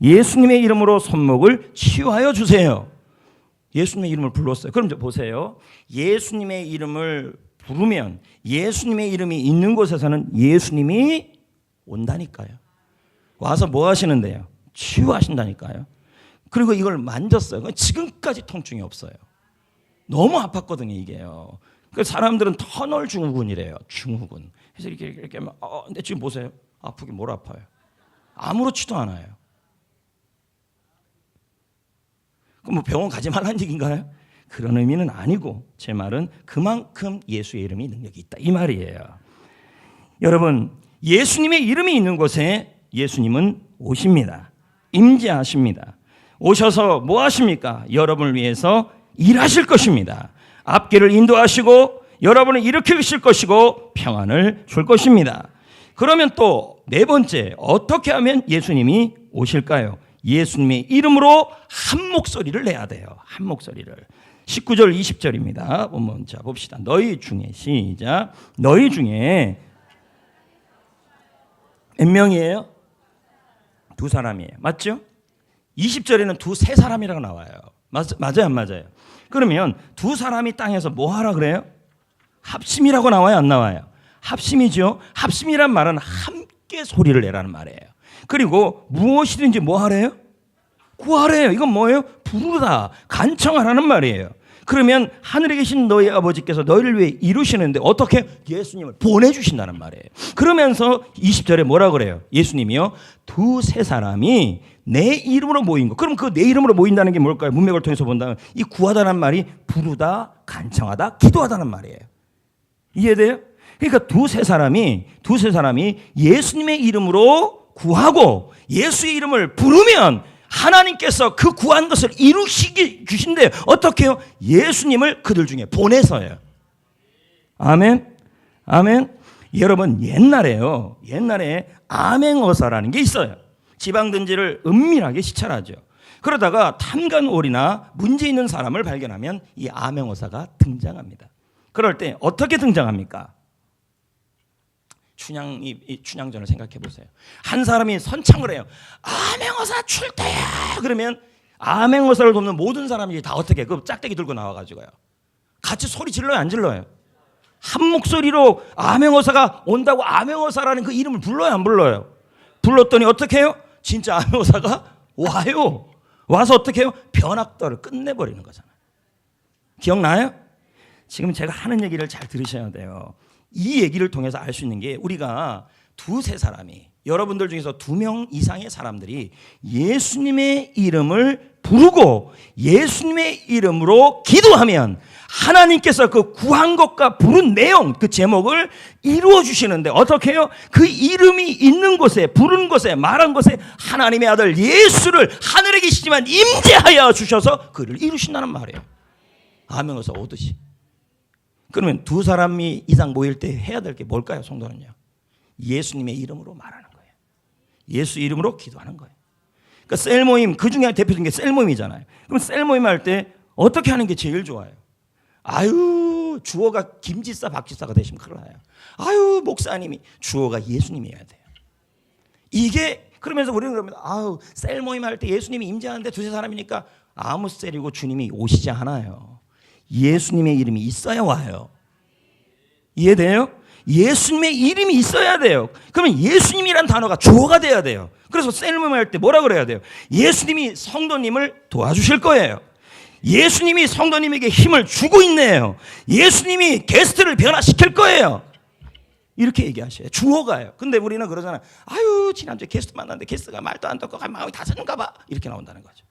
Speaker 1: 예수님의 이름으로 손목을 치유하여 주세요. 예수님의 이름을 불렀어요. 그럼 이제 보세요. 예수님의 이름을 부르면 예수님의 이름이 있는 곳에서는 예수님이 온다니까요. 와서 뭐 하시는데요? 치유하신다니까요. 그리고 이걸 만졌어요. 지금까지 통증이 없어요. 너무 아팠거든요, 이게요. 그 사람들은 터널 증후군이래요. 증후군. 그래서 이렇게 근데 지금 보세요. 아프긴 뭘 아파요. 아무렇지도 않아요. 그럼 뭐 병원 가지 말라는 얘기인가요? 그런 의미는 아니고 제 말은 그만큼 예수의 이름이 능력이 있다 이 말이에요. 여러분, 예수님의 이름이 있는 곳에 예수님은 오십니다. 임재하십니다. 오셔서 뭐 하십니까? 여러분을 위해서 일하실 것입니다. 앞길을 인도하시고 여러분을 일으키실 것이고 평안을 줄 것입니다. 그러면 또 네 번째, 어떻게 하면 예수님이 오실까요? 예수님의 이름으로 한 목소리를 내야 돼요. 한 목소리를. 19절 20절입니다. 한번 자 봅시다. 너희 중에 시작. 너희 중에 몇 명이에요? 2사람이에요. 맞죠? 20절에는 3사람이라고 나와요. 맞아요, 안 맞아요? 그러면 2사람이 땅에서 뭐 하라 그래요? 합심이라고 나와요, 안 나와요? 합심이죠. 합심이란 말은 함께 소리를 내라는 말이에요. 그리고 무엇이든지 뭐 하래요? 구하래요. 이건 뭐예요? 부르다, 간청하라는 말이에요. 그러면 하늘에 계신 너희 아버지께서 너희를 위해 이루시는데 어떻게? 예수님을 보내주신다는 말이에요. 그러면서 20절에 뭐라 그래요? 예수님이요, 2-3사람이 내 이름으로 모인 거. 그럼 그 내 이름으로 모인다는 게 뭘까요? 문맥을 통해서 본다면 이 구하다는 말이 부르다, 간청하다, 기도하다는 말이에요. 이해돼요? 그러니까 2-3사람이 예수님의 이름으로 구하고 예수의 이름을 부르면 하나님께서 그 구한 것을 이루시기 주신대요. 어떻게 해요? 예수님을 그들 중에 보내서요. 아멘. 아멘. 여러분 옛날에 암행어사라는 게 있어요. 지방든지를 은밀하게 시찰하죠. 그러다가 탐관오리나 문제 있는 사람을 발견하면 이 암행어사가 등장합니다. 그럴 때 어떻게 등장합니까? 춘향전을 생각해 보세요. 한 사람이 선창을 해요. 암행어사 출대야. 그러면 암행어사를 돕는 모든 사람들이 다 어떻게 그 짝대기 들고 나와가지고요. 같이 소리 질러요, 안 질러요? 한 목소리로 암행어사가 온다고 암행어사라는 그 이름을 불러요, 안 불러요? 불렀더니 어떻게 해요? 진짜 암행어사가 와요. 와서 어떻게 해요? 변학도를 끝내버리는 거잖아요. 기억나요? 지금 제가 하는 얘기를 잘 들으셔야 돼요. 이 얘기를 통해서 알 수 있는 게 우리가 두세 사람이, 여러분들 중에서 2명 이상의 사람들이 예수님의 이름을 부르고 예수님의 이름으로 기도하면 하나님께서 그 구한 것과 부른 내용, 그 제목을 이루어 주시는데 어떻게 해요? 그 이름이 있는 곳에, 부른 곳에, 말한 곳에 하나님의 아들 예수를 하늘에 계시지만 임재하여 주셔서 그를 이루신다는 말이에요. 암행어사 오듯이. 그러면 2사람이 이상 모일 때 해야 될 게 뭘까요, 성도는요? 예수님의 이름으로 말하는 거예요. 예수 이름으로 기도하는 거예요. 그러니까 셀모임, 그 중에 대표적인 게 셀모임이잖아요. 그럼 셀모임 할 때 어떻게 하는 게 제일 좋아요? 아유, 주어가 김지사, 박지사가 되시면 큰일 나요. 아유, 목사님이, 주어가 예수님이어야 돼요. 이게, 그러면서 우리는 그럽니다. 아유, 셀모임 할 때 예수님이 임재하는데 2-3사람이니까 아무 셀이고 주님이 오시지 않아요. 예수님의 이름이 있어야 와요. 이해돼요? 예수님의 이름이 있어야 돼요. 그러면 예수님이란 단어가 주어가 돼야 돼요. 그래서 셀모임 할 때 뭐라 그래야 돼요? 예수님이 성도님을 도와주실 거예요. 예수님이 성도님에게 힘을 주고 있네요. 예수님이 게스트를 변화시킬 거예요. 이렇게 얘기하셔요. 주어가요. 근데 우리는 그러잖아요. 아유, 지난주에 게스트 만났는데 게스트가 말도 안 듣고 마음이 다쳤는가 봐. 이렇게 나온다는 거죠.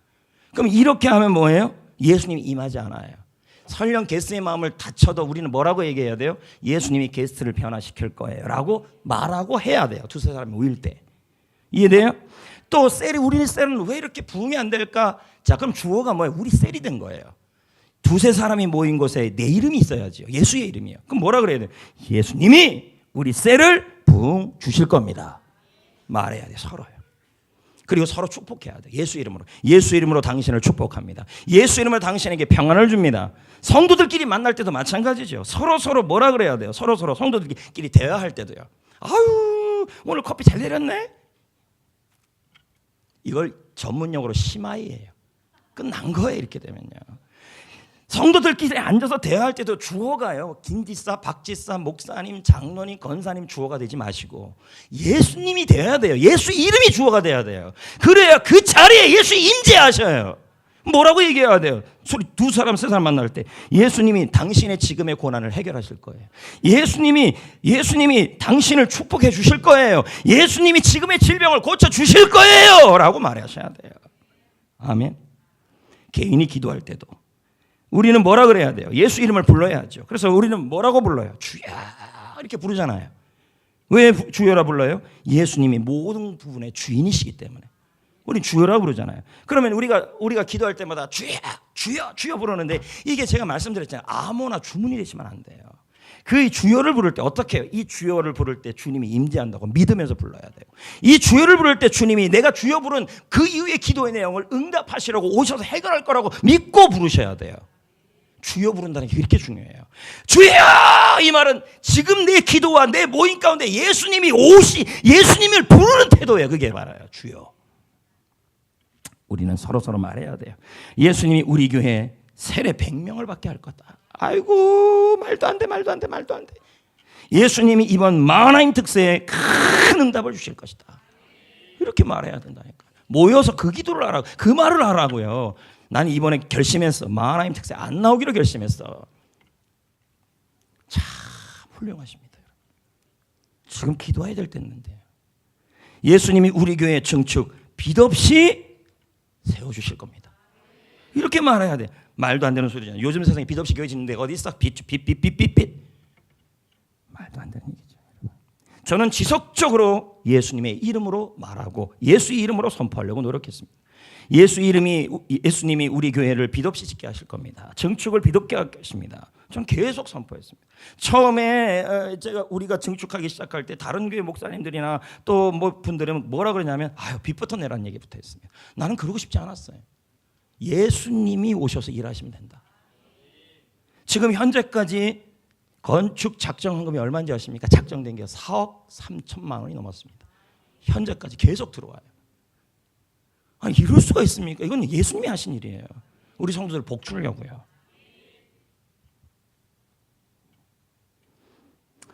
Speaker 1: 그럼 이렇게 하면 뭐예요? 예수님이 임하지 않아요. 설령 게스트의 마음을 다쳐도 우리는 뭐라고 얘기해야 돼요? 예수님이 게스트를 변화시킬 거예요 라고 말하고 해야 돼요. 2-3사람이 모일 때. 이해돼요? 또 우리 셀은 왜 이렇게 부흥이 안 될까? 자, 그럼 주어가 뭐예요? 우리 셀이 된 거예요. 2-3사람이 모인 곳에 내 이름이 있어야죠. 예수의 이름이요. 그럼 뭐라 그래야 돼요? 예수님이 우리 셀을 부흥 주실 겁니다. 말해야 돼요. 서로요. 그리고 서로 축복해야 돼요. 예수 이름으로. 예수 이름으로 당신을 축복합니다. 예수 이름으로 당신에게 평안을 줍니다. 성도들끼리 만날 때도 마찬가지죠. 서로 뭐라 그래야 돼요? 서로 성도들끼리 대화할 때도요. 아유, 오늘 커피 잘 내렸네? 이걸 전문용어로 시마이예요. 끝난 거예요. 이렇게 되면요. 성도들끼리 앉아서 대화할 때도 주어가요. 김지사, 박지사, 목사님, 장로님, 권사님 주어가 되지 마시고 예수님이 되어야 돼요. 예수 이름이 주어가 돼야 돼요. 그래야 그 자리에 예수 임재하셔요. 뭐라고 얘기해야 돼요? 2사람, 3사람 만날 때 예수님이 당신의 지금의 고난을 해결하실 거예요. 예수님이 당신을 축복해 주실 거예요. 예수님이 지금의 질병을 고쳐 주실 거예요 라고 말하셔야 돼요. 아멘. 개인이 기도할 때도 우리는 뭐라 그래야 돼요? 예수 이름을 불러야죠. 그래서 우리는 뭐라고 불러요? 주야 이렇게 부르잖아요. 왜 주여라 불러요? 예수님이 모든 부분의 주인이시기 때문에 우리는 주여라 부르잖아요. 그러면 우리가 기도할 때마다 주야 주여 주여 부르는데 이게 제가 말씀드렸잖아요. 아무나 주문이 되시면 안 돼요. 그 주여를 부를 때 어떻게 해요? 이 주여를 부를 때 주님이 임재한다고 믿으면서 불러야 돼요. 이 주여를 부를 때 주님이 내가 주여 부른 그 이후의 기도의 내용을 응답하시라고 오셔서 해결할 거라고 믿고 부르셔야 돼요. 주여 부른다는 게 그렇게 중요해요. 주여! 이 말은 지금 내 기도와 내 모임 가운데 예수님을 부르는 태도예요. 그게 말이에요. 주여. 우리는 서로 말해야 돼요. 예수님이 우리 교회 세례 100명을 받게 할 거다. 아이고 말도 안 돼. 예수님이 이번 마하나임 특세에 큰 응답을 주실 것이다. 이렇게 말해야 된다니까. 모여서 그 기도를 하라고, 그 말을 하라고요. 나는 이번에 결심했어. 마하나임 특세 안 나오기로 결심했어. 참 훌륭하십니다. 지금 기도해야 될 때인데 예수님이 우리 교회 증축 빚 없이 세워주실 겁니다. 이렇게 말해야 돼. 말도 안 되는 소리잖아요. 요즘 세상에 빚 없이 교회 짓는 데가 어디 있어? 빚. 말도 안 되는 얘기죠. 저는 지속적으로 예수님의 이름으로 말하고 예수의 이름으로 선포하려고 노력했습니다. 예수님이 우리 교회를 빛없이 짓게 하실 겁니다. 증축을 빛없게 하십니다. 전 계속 선포했습니다. 처음에 우리가 증축하기 시작할 때 다른 교회 목사님들이나 또 뭐 분들은 뭐라 그러냐면 빛부터 내라는 얘기부터 했습니다. 나는 그러고 싶지 않았어요. 예수님이 오셔서 일하시면 된다. 지금 현재까지 건축 작정 헌금이 얼마인지 아십니까? 작정된 게 4억 3천만 원이 넘었습니다. 현재까지 계속 들어와요. 아니, 이럴 수가 있습니까? 이건 예수님이 하신 일이에요. 우리 성도들 복 주려고요.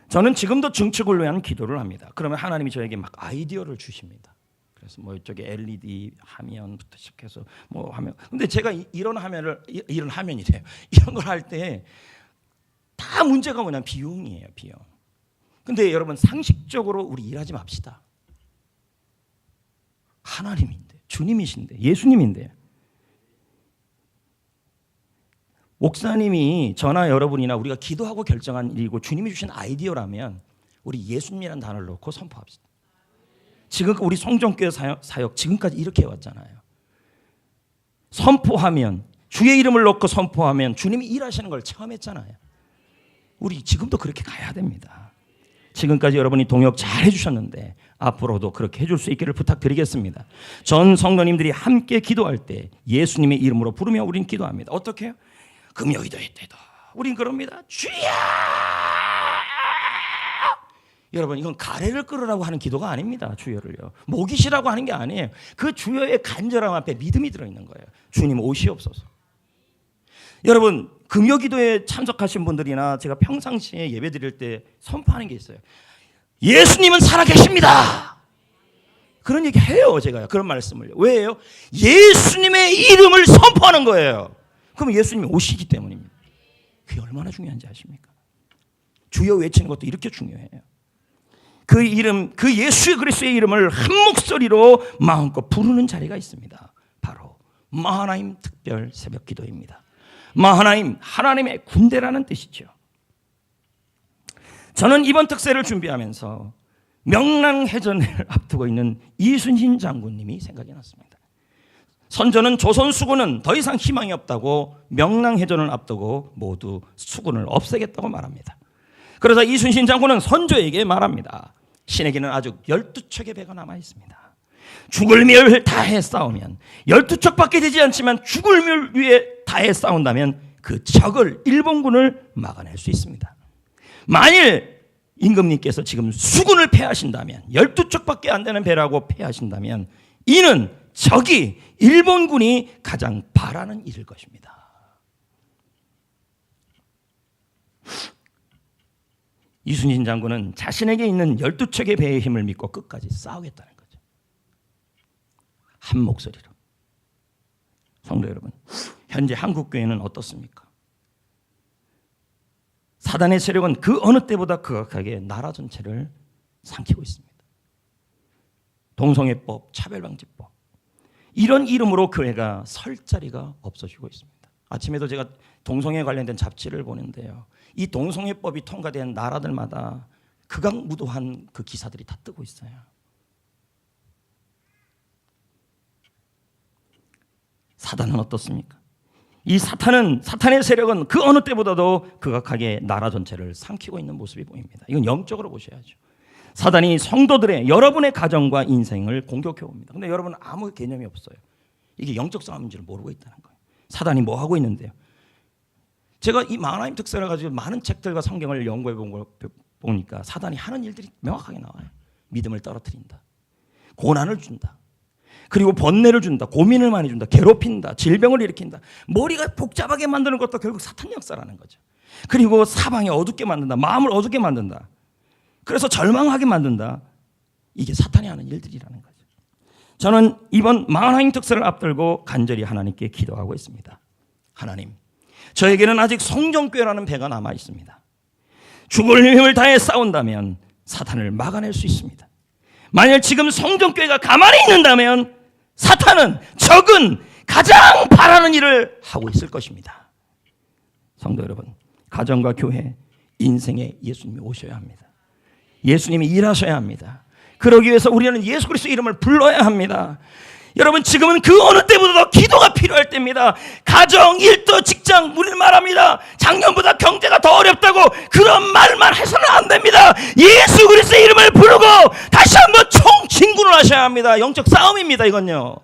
Speaker 1: 저는 지금도 증축을 위한 기도를 합니다. 그러면 하나님이 저에게 막 아이디어를 주십니다. 그래서 뭐 이쪽에 LED 화면부터 시작해서 뭐 하면, 근데 제가 이런 화면이래요. 이런 걸 할 때 다 문제가 뭐냐면 비용이에요, 비용. 근데 여러분, 상식적으로 우리 일하지 맙시다. 하나님인데, 주님이신데, 예수님인데, 목사님이 저나 여러분이나 우리가 기도하고 결정한 일이고 주님이 주신 아이디어라면 우리 예수님이라는 단어를 넣고 선포합시다. 지금 우리 성전교회 사역 지금까지 이렇게 해왔잖아요. 선포하면, 주의 이름을 넣고 선포하면 주님이 일하시는 걸 처음 했잖아요. 우리 지금도 그렇게 가야 됩니다. 지금까지 여러분이 동역 잘 해주셨는데 앞으로도 그렇게 해줄 수 있기를 부탁드리겠습니다. 전 성도님들이 함께 기도할 때 예수님의 이름으로 부르며 우린 기도합니다. 어떻게 해요? 금요기도회 때도 우린 그럽니다. 주야! 여러분, 이건 가래를 끓으라고 하는 기도가 아닙니다. 주여를요. 목이 쉬라고 하는 게 아니에요. 그 주여의 간절함 앞에 믿음이 들어있는 거예요. 주님 오시옵소서. 여러분, 금요기도에 참석하신 분들이나 제가 평상시에 예배 드릴 때 선포하는 게 있어요. 예수님은 살아계십니다. 그런 얘기 해요. 제가 그런 말씀을요. 왜요? 예수님의 이름을 선포하는 거예요. 그럼 예수님이 오시기 때문입니다. 그게 얼마나 중요한지 아십니까? 주여 외치는 것도 이렇게 중요해요. 그 이름, 그 예수 그리스도의 이름을 한 목소리로 마음껏 부르는 자리가 있습니다. 바로 마하나임 특별 새벽 기도입니다. 마하나임, 하나님의 군대라는 뜻이죠. 저는 이번 특세를 준비하면서 명랑해전을 앞두고 있는 이순신 장군님이 생각이 났습니다. 선조는 조선 수군은 더 이상 희망이 없다고 명랑해전을 앞두고 모두 수군을 없애겠다고 말합니다. 그러자 이순신 장군은 선조에게 말합니다. 신에게는 아직 12척의 배가 남아 있습니다. 죽을 멸 다해 싸우면 12척밖에 되지 않지만 죽을 멸 위에 다해 싸운다면 그 적을 일본군을 막아낼 수 있습니다. 만일 임금님께서 지금 수군을 패하신다면 12척밖에 안 되는 배라고 패하신다면 이는 적이 일본군이 가장 바라는 일일 것입니다. 이순신 장군은 자신에게 있는 12척의 배의 힘을 믿고 끝까지 싸우겠다는 거죠. 한 목소리로. 성도 여러분, 현재 한국교회는 어떻습니까? 사단의 세력은 그 어느 때보다 극악하게 나라 전체를 삼키고 있습니다. 동성애법, 차별방지법, 이런 이름으로 교회가 설 자리가 없어지고 있습니다. 아침에도 제가 동성애 관련된 잡지를 보는데요, 이 동성애법이 통과된 나라들마다 극악무도한 그 기사들이 다 뜨고 있어요. 사단은 어떻습니까? 이 사탄의 세력은 그 어느 때보다도 극악하게 나라 전체를 삼키고 있는 모습이 보입니다. 이건 영적으로 보셔야죠. 사단이 성도들의, 여러분의 가정과 인생을 공격해 옵니다. 근데 여러분은 아무 개념이 없어요. 이게 영적 싸움인지를 모르고 있다는 거예요. 사단이 뭐 하고 있는데요? 제가 이 마하나임 특세를 가지고 많은 책들과 성경을 연구해 보니까 사단이 하는 일들이 명확하게 나와요. 믿음을 떨어뜨린다, 고난을 준다, 그리고 번뇌를 준다, 고민을 많이 준다, 괴롭힌다, 질병을 일으킨다. 머리가 복잡하게 만드는 것도 결국 사탄 역사라는 거죠. 그리고 사방이 어둡게 만든다, 마음을 어둡게 만든다, 그래서 절망하게 만든다. 이게 사탄이 하는 일들이라는 거죠. 저는 이번 마하나임 특세를 앞들고 간절히 하나님께 기도하고 있습니다. 하나님, 저에게는 아직 성전교회라는 배가 남아 있습니다. 죽을 힘을 다해 싸운다면 사탄을 막아낼 수 있습니다. 만약 지금 성전교회가 가만히 있는다면 사탄은, 적은 가장 바라는 일을 하고 있을 것입니다. 성도 여러분, 가정과 교회, 인생에 예수님이 오셔야 합니다. 예수님이 일하셔야 합니다. 그러기 위해서 우리는 예수 그리스도의 이름을 불러야 합니다. 여러분, 지금은 그 어느 때보다도 기도가 필요할 때입니다. 가정, 일터, 직장, 우리는 말합니다. 작년보다 경제가 더 어렵다고 그런 말만 해서는 안 됩니다. 예수 그리스도의 이름을 부르고 다시 한번 총진군을 하셔야 합니다. 영적 싸움입니다, 이건요.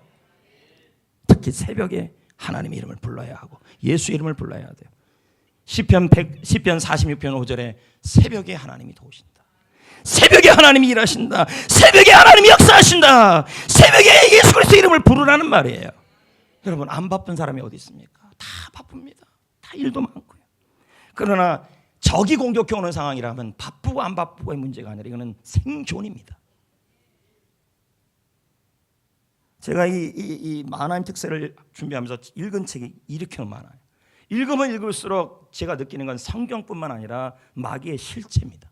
Speaker 1: 특히 새벽에 하나님의 이름을 불러야 하고 예수 이름을 불러야 돼요. 시편 46편 5절에 새벽에 하나님이 도우신다. 새벽에 하나님이 일하신다. 새벽에 하나님이 역사하신다. 새벽에 예수 그리스도의 이름을 부르라는 말이에요. 여러분, 안 바쁜 사람이 어디 있습니까? 다 바쁩니다. 다 일도 많고요. 그러나 적이 공격해 오는 상황이라면 바쁘고 안 바쁘고의 문제가 아니라 이거는 생존입니다. 제가 이 만화임 특세를 준비하면서 읽은 책이 이렇게 많아요. 읽으면 읽을수록 제가 느끼는 건 성경뿐만 아니라 마귀의 실체입니다.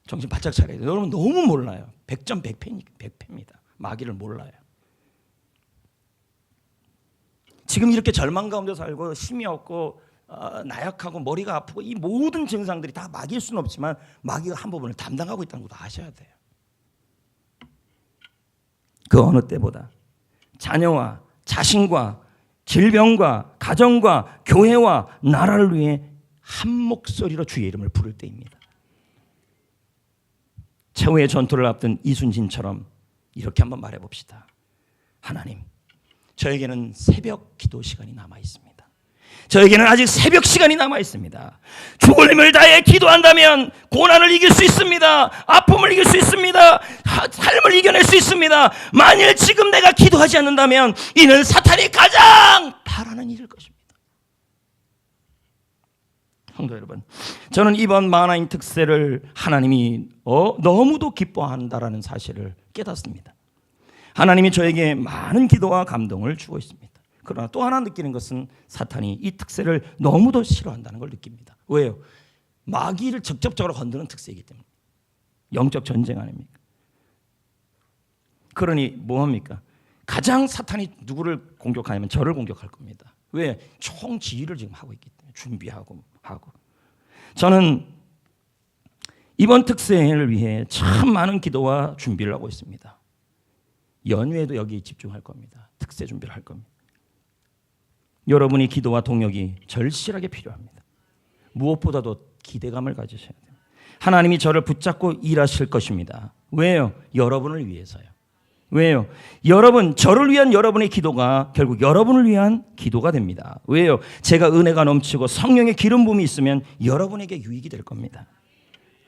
Speaker 1: 정신 바짝 차려야 돼요. 여러분, 너무 몰라요. 100점 100패입니다. 마귀를 몰라요. 지금 이렇게 절망 가운데 살고 힘이 없고 나약하고 머리가 아프고 이 모든 증상들이 다 마귀일 수는 없지만 마귀가 한 부분을 담당하고 있다는 것도 아셔야 돼요. 그 어느 때보다 자녀와 자신과 질병과 가정과 교회와 나라를 위해 한 목소리로 주의 이름을 부를 때입니다. 최후의 전투를 앞둔 이순신처럼 이렇게 한번 말해봅시다. 하나님, 저에게는 새벽 기도 시간이 남아 있습니다. 저에게는 아직 새벽 시간이 남아 있습니다. 죽을 힘을 다해 기도한다면 고난을 이길 수 있습니다. 아픔을 이길 수 있습니다. 삶을 이겨낼 수 있습니다. 만일 지금 내가 기도하지 않는다면 이는 사탄이 가장 바라는 일일 것입니다. 성도 여러분, 저는 이번 만화임 특세를 하나님이 너무도 기뻐한다라는 사실을 깨닫습니다. 하나님이 저에게 많은 기도와 감동을 주고 있습니다. 그러나 또 하나 느끼는 것은 사탄이 이 특세를 너무도 싫어한다는 걸 느낍니다. 왜요? 마귀를 직접적으로 건드는 특세이기 때문에. 영적 전쟁 아닙니까? 그러니 뭐합니까? 가장 사탄이 누구를 공격하냐면 저를 공격할 겁니다. 왜? 총지휘를 지금 하고 있기 때문에 준비하고 하고. 저는 이번 특세를 위해 참 많은 기도와 준비를 하고 있습니다. 연휴에도 여기 집중할 겁니다. 특세 준비를 할 겁니다. 여러분이 기도와 동역이 절실하게 필요합니다. 무엇보다도 기대감을 가지셔야 돼요. 하나님이 저를 붙잡고 일하실 것입니다. 왜요? 여러분을 위해서요. 왜요? 여러분, 저를 위한 여러분의 기도가 결국 여러분을 위한 기도가 됩니다. 왜요? 제가 은혜가 넘치고 성령의 기름 부음이 있으면 여러분에게 유익이 될 겁니다.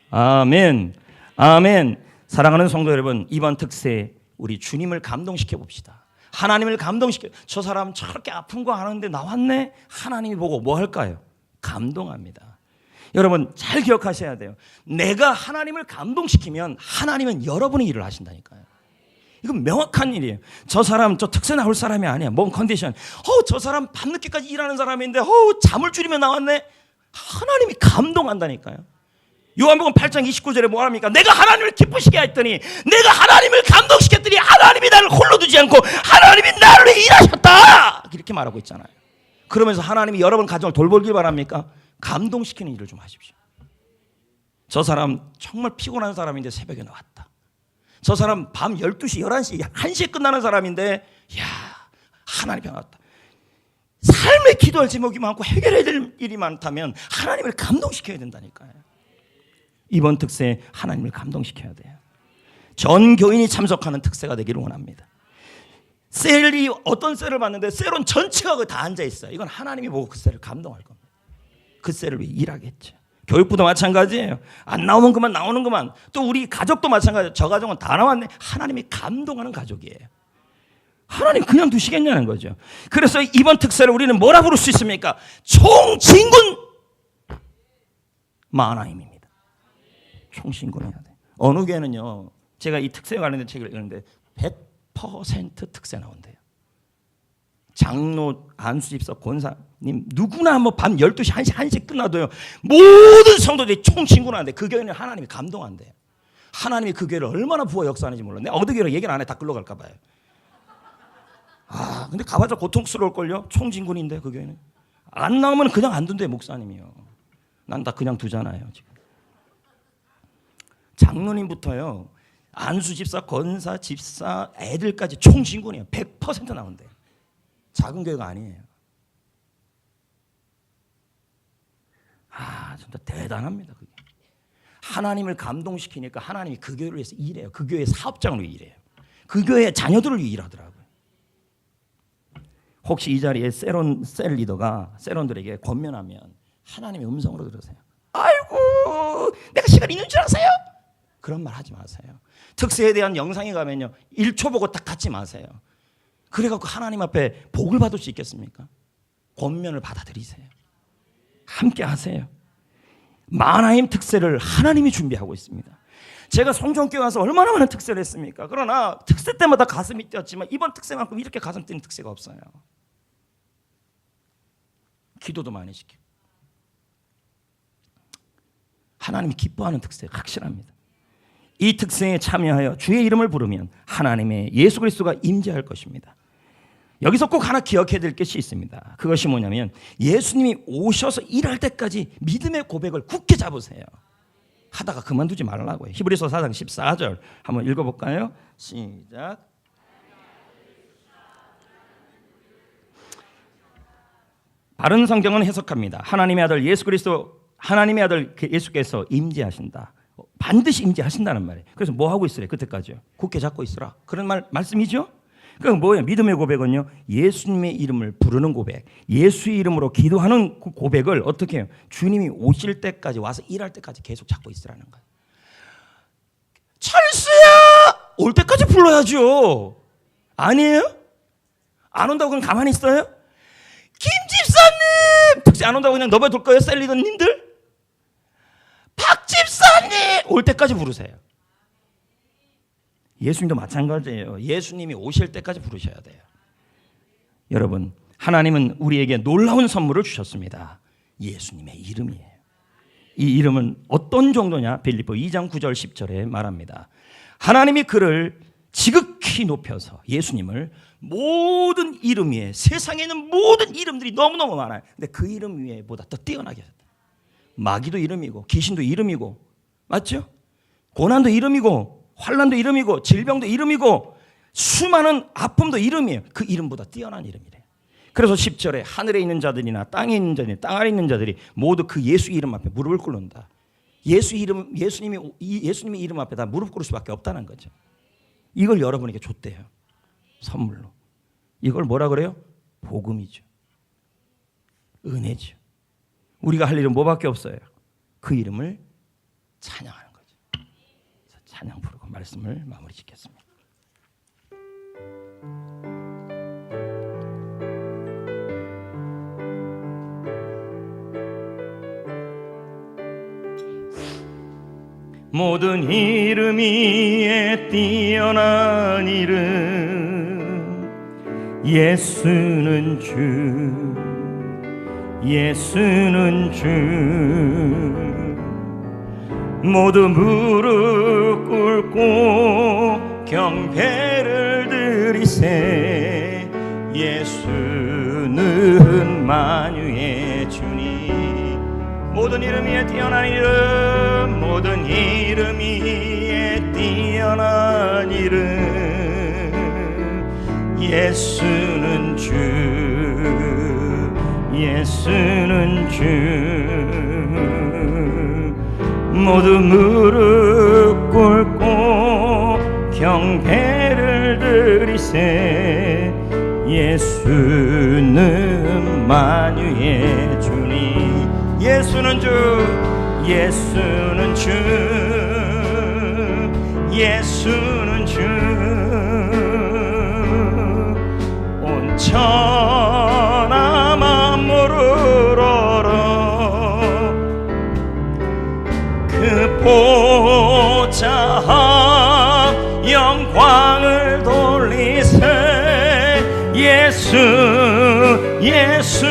Speaker 1: 아멘. 아멘. 사랑하는 성도 여러분, 이번 특세 우리 주님을 감동시켜 봅시다. 하나님을 감동시켜. 저 사람 저렇게 아픈 거 하는데 나왔네. 하나님이 보고 뭐 할까요? 감동합니다. 여러분, 잘 기억하셔야 돼요. 내가 하나님을 감동시키면 하나님은 여러분의 일을 하신다니까요. 이건 명확한 일이에요. 저 사람 저 특세 나올 사람이 아니야. 몸 컨디션. 저 사람 밤늦게까지 일하는 사람인데 잠을 줄이며 나왔네. 하나님이 감동한다니까요. 요한복음 8장 29절에 뭐 합니까? 내가 하나님을 기쁘시게 했더니, 내가 하나님을 감동시켰더니 하나님이 나를 홀로 두지 않고 하나님이 나를 위해 일하셨다. 이렇게 말하고 있잖아요. 그러면서 하나님이 여러분 가정을 돌보길 바랍니까? 감동시키는 일을 좀 하십시오. 저 사람 정말 피곤한 사람인데 새벽에 나왔다. 저 사람 밤 12시, 11시, 1시에 끝나는 사람인데 하나님이 나왔다. 삶에 기도할 제목이 많고 해결해야 될 일이 많다면 하나님을 감동시켜야 된다니까요. 이번 특세 하나님을 감동시켜야 돼요. 전 교인이 참석하는 특세가 되기를 원합니다. 셀이 어떤 셀을 봤는데 셀은 전체가 다 앉아있어요. 이건 하나님이 보고 그 셀을 감동할 겁니다. 그 셀을 위해 일하겠죠. 교육부도 마찬가지예요. 안 나오면 그만, 나오는 그만. 또 우리 가족도 마찬가지예요. 저 가정은 다 나왔네. 하나님이 감동하는 가족이에요. 하나님 그냥 두시겠냐는 거죠. 그래서 이번 특세를 우리는 뭐라 부를 수 있습니까? 총진군 만화임입니다. 총진군해야 돼. 어느 교회는요, 제가 이 특세에 관련된 책을 읽었는데 100% 특세 나온대요. 장로, 안수집사, 권사님 누구나 뭐 밤 12시, 1시, 1시 끝나도요 모든 성도들이 총진군하는데 그 교회는 하나님이 감동한대요. 하나님이 그 교회를 얼마나 부어 역사하는지 몰라. 내가 어느 교회를 얘기를 안 해. 다 끌러갈까 봐요. 근데 가봐자 고통스러울걸요. 총진군인데 그 교회는 안 나오면 그냥 안 둔대. 목사님이요. 난 다 그냥 두잖아요. 지금 장로님부터요 안수 집사, 권사, 집사, 애들까지 총진군이에요. 100% 나온대요. 작은 교회가 아니에요. 진짜 대단합니다. 그게. 하나님을 감동시키니까 하나님이 그 교회를 위해서 일해요. 그 교회 사업장으로 일해요. 그 교회의 자녀들을 위해 일하더라고요. 혹시 이 자리에 셀 리더가 셀원들에게 권면하면 하나님의 음성으로 들으세요. 아이고, 내가 시간 있는 줄 아세요? 그런 말 하지 마세요. 특세에 대한 영상에 가면요, 1초 보고 딱 닫지 마세요. 그래갖고 하나님 앞에 복을 받을 수 있겠습니까? 권면을 받아들이세요. 함께 하세요. 마나임 특세를 하나님이 준비하고 있습니다. 제가 성전교회 와서 얼마나 많은 특세를 했습니까? 그러나 특세 때마다 가슴이 뛰었지만 이번 특세만큼 이렇게 가슴 뛰는 특세가 없어요. 기도도 많이 시키고 하나님이 기뻐하는 특세 확실합니다. 이 특세에 참여하여 주의 이름을 부르면 하나님의 예수 그리스도가 임재할 것입니다. 여기서 꼭 하나 기억해야 될 것이 있습니다. 그것이 뭐냐면 예수님이 오셔서 일할 때까지 믿음의 고백을 굳게 잡으세요. 하다가 그만두지 말라고요. 히브리서 4장 14절 한번 읽어볼까요? 시작. 바른 성경은 해석합니다. 하나님의 아들 예수께서 임재하신다. 반드시 임재하신다는 말이에요. 그래서 뭐 하고 있으래? 그때까지요. 굳게 잡고 있으라. 그런 말씀이죠. 그럼 뭐예요? 믿음의 고백은요, 예수님의 이름을 부르는 고백, 예수의 이름으로 기도하는 그 고백을 어떻게 해요? 주님이 오실 때까지, 와서 일할 때까지 계속 잡고 있으라는 거예요. 찰스야! 올 때까지 불러야죠. 아니에요? 안 온다고 그냥 가만히 있어요? 김 집사님! 특히 안 온다고 그냥 너버둘 거예요? 셀리더님들? 박 집사님! 올 때까지 부르세요. 예수님도 마찬가지예요. 예수님이 오실 때까지 부르셔야 돼요. 여러분, 하나님은 우리에게 놀라운 선물을 주셨습니다. 예수님의 이름이에요. 이 이름은 어떤 정도냐? 빌립보 2장 9절 10절에 말합니다. 하나님이 그를 지극히 높여서, 예수님을 모든 이름 위에, 세상에 있는 모든 이름들이 너무너무 많아요. 근데 그 이름 위에 보다 더 뛰어나게 하셨다. 마귀도 이름이고 귀신도 이름이고, 맞죠? 고난도 이름이고 환난도 이름이고 질병도 이름이고 수많은 아픔도 이름이에요. 그 이름보다 뛰어난 이름이래요. 그래서 10절에 하늘에 있는 자들이나 땅에 있는 자들이, 땅 아래 있는 자들이 모두 그 예수 이름 앞에 무릎을 꿇는다. 예수님의 이름 앞에 다 무릎 꿇을 수밖에 없다는 거죠. 이걸 여러분에게 줬대요. 선물로. 이걸 뭐라 그래요? 복음이죠. 은혜죠. 우리가 할 일은 뭐밖에 없어요? 그 이름을 찬양하는 거죠. 찬양 부르고 말씀을 마무리 짓겠습니다. 모든 이름 위에 뛰어난 이름, 예수는 주, 예수는 주. 모두 무릎 꿇고 경배를 드리세. 예수는 만유의 주님. 모든 이름 위에 뛰어난 이름, 모든 이름 위에 뛰어난 이름, 예수는 주, 예수는 주. 모두 무릎 꿇고 경배를 드리세. 예수는 만유의 주님. 예수는 주, 예수는 주, 예수는 주. 온 천하 만물을 얼어 그 보좌 앞 영광을 돌리세. 예수, 예수,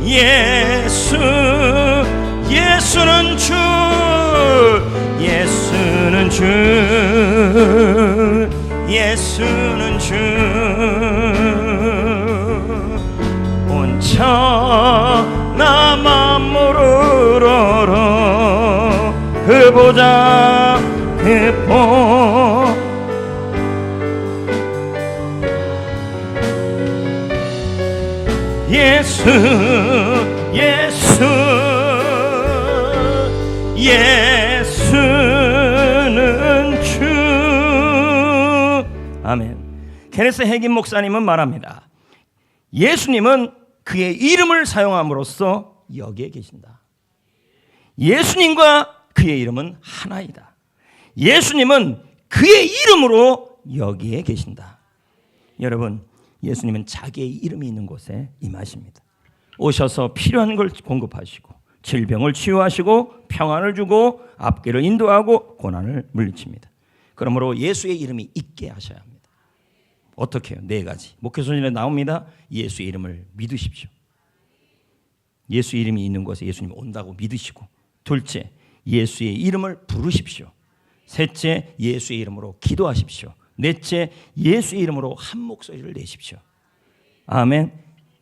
Speaker 1: 예수, 예수는 주, 예수는 주, 예수는 주. 온 천하 만물을 얼어 그 보좌 예수 예수 예수는 주. 아멘. 케네스 해긴 목사님은 말합니다. 예수님은 그의 이름을 사용함으로써 여기에 계신다. 예수님과 그의 이름은 하나이다. 예수님은 그의 이름으로 여기에 계신다. 여러분, 예수님은 자기의 이름이 있는 곳에 임하십니다. 오셔서 필요한 걸 공급하시고 질병을 치유하시고 평안을 주고 앞길을 인도하고 고난을 물리칩니다. 그러므로 예수의 이름이 있게 하셔야 합니다. 어떻게 해요? 4가지. 목회소년에 나옵니다. 예수의 이름을 믿으십시오. 예수 이름이 있는 곳에 예수님이 온다고 믿으시고, 둘째, 예수의 이름을 부르십시오. 셋째, 예수의 이름으로 기도하십시오. 넷째, 예수의 이름으로 한 목소리를 내십시오. 아멘.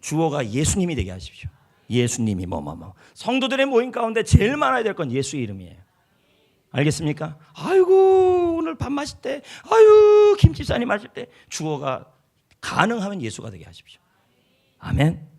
Speaker 1: 주어가 예수님이 되게 하십시오. 예수님이 뭐뭐뭐. 성도들의 모임 가운데 제일 많아야 될 건 예수의 이름이에요. 알겠습니까? 아이고 오늘 밥 마실 때, 아유 김치사님 마실 때, 주어가 가능하면 예수가 되게 하십시오. 아멘.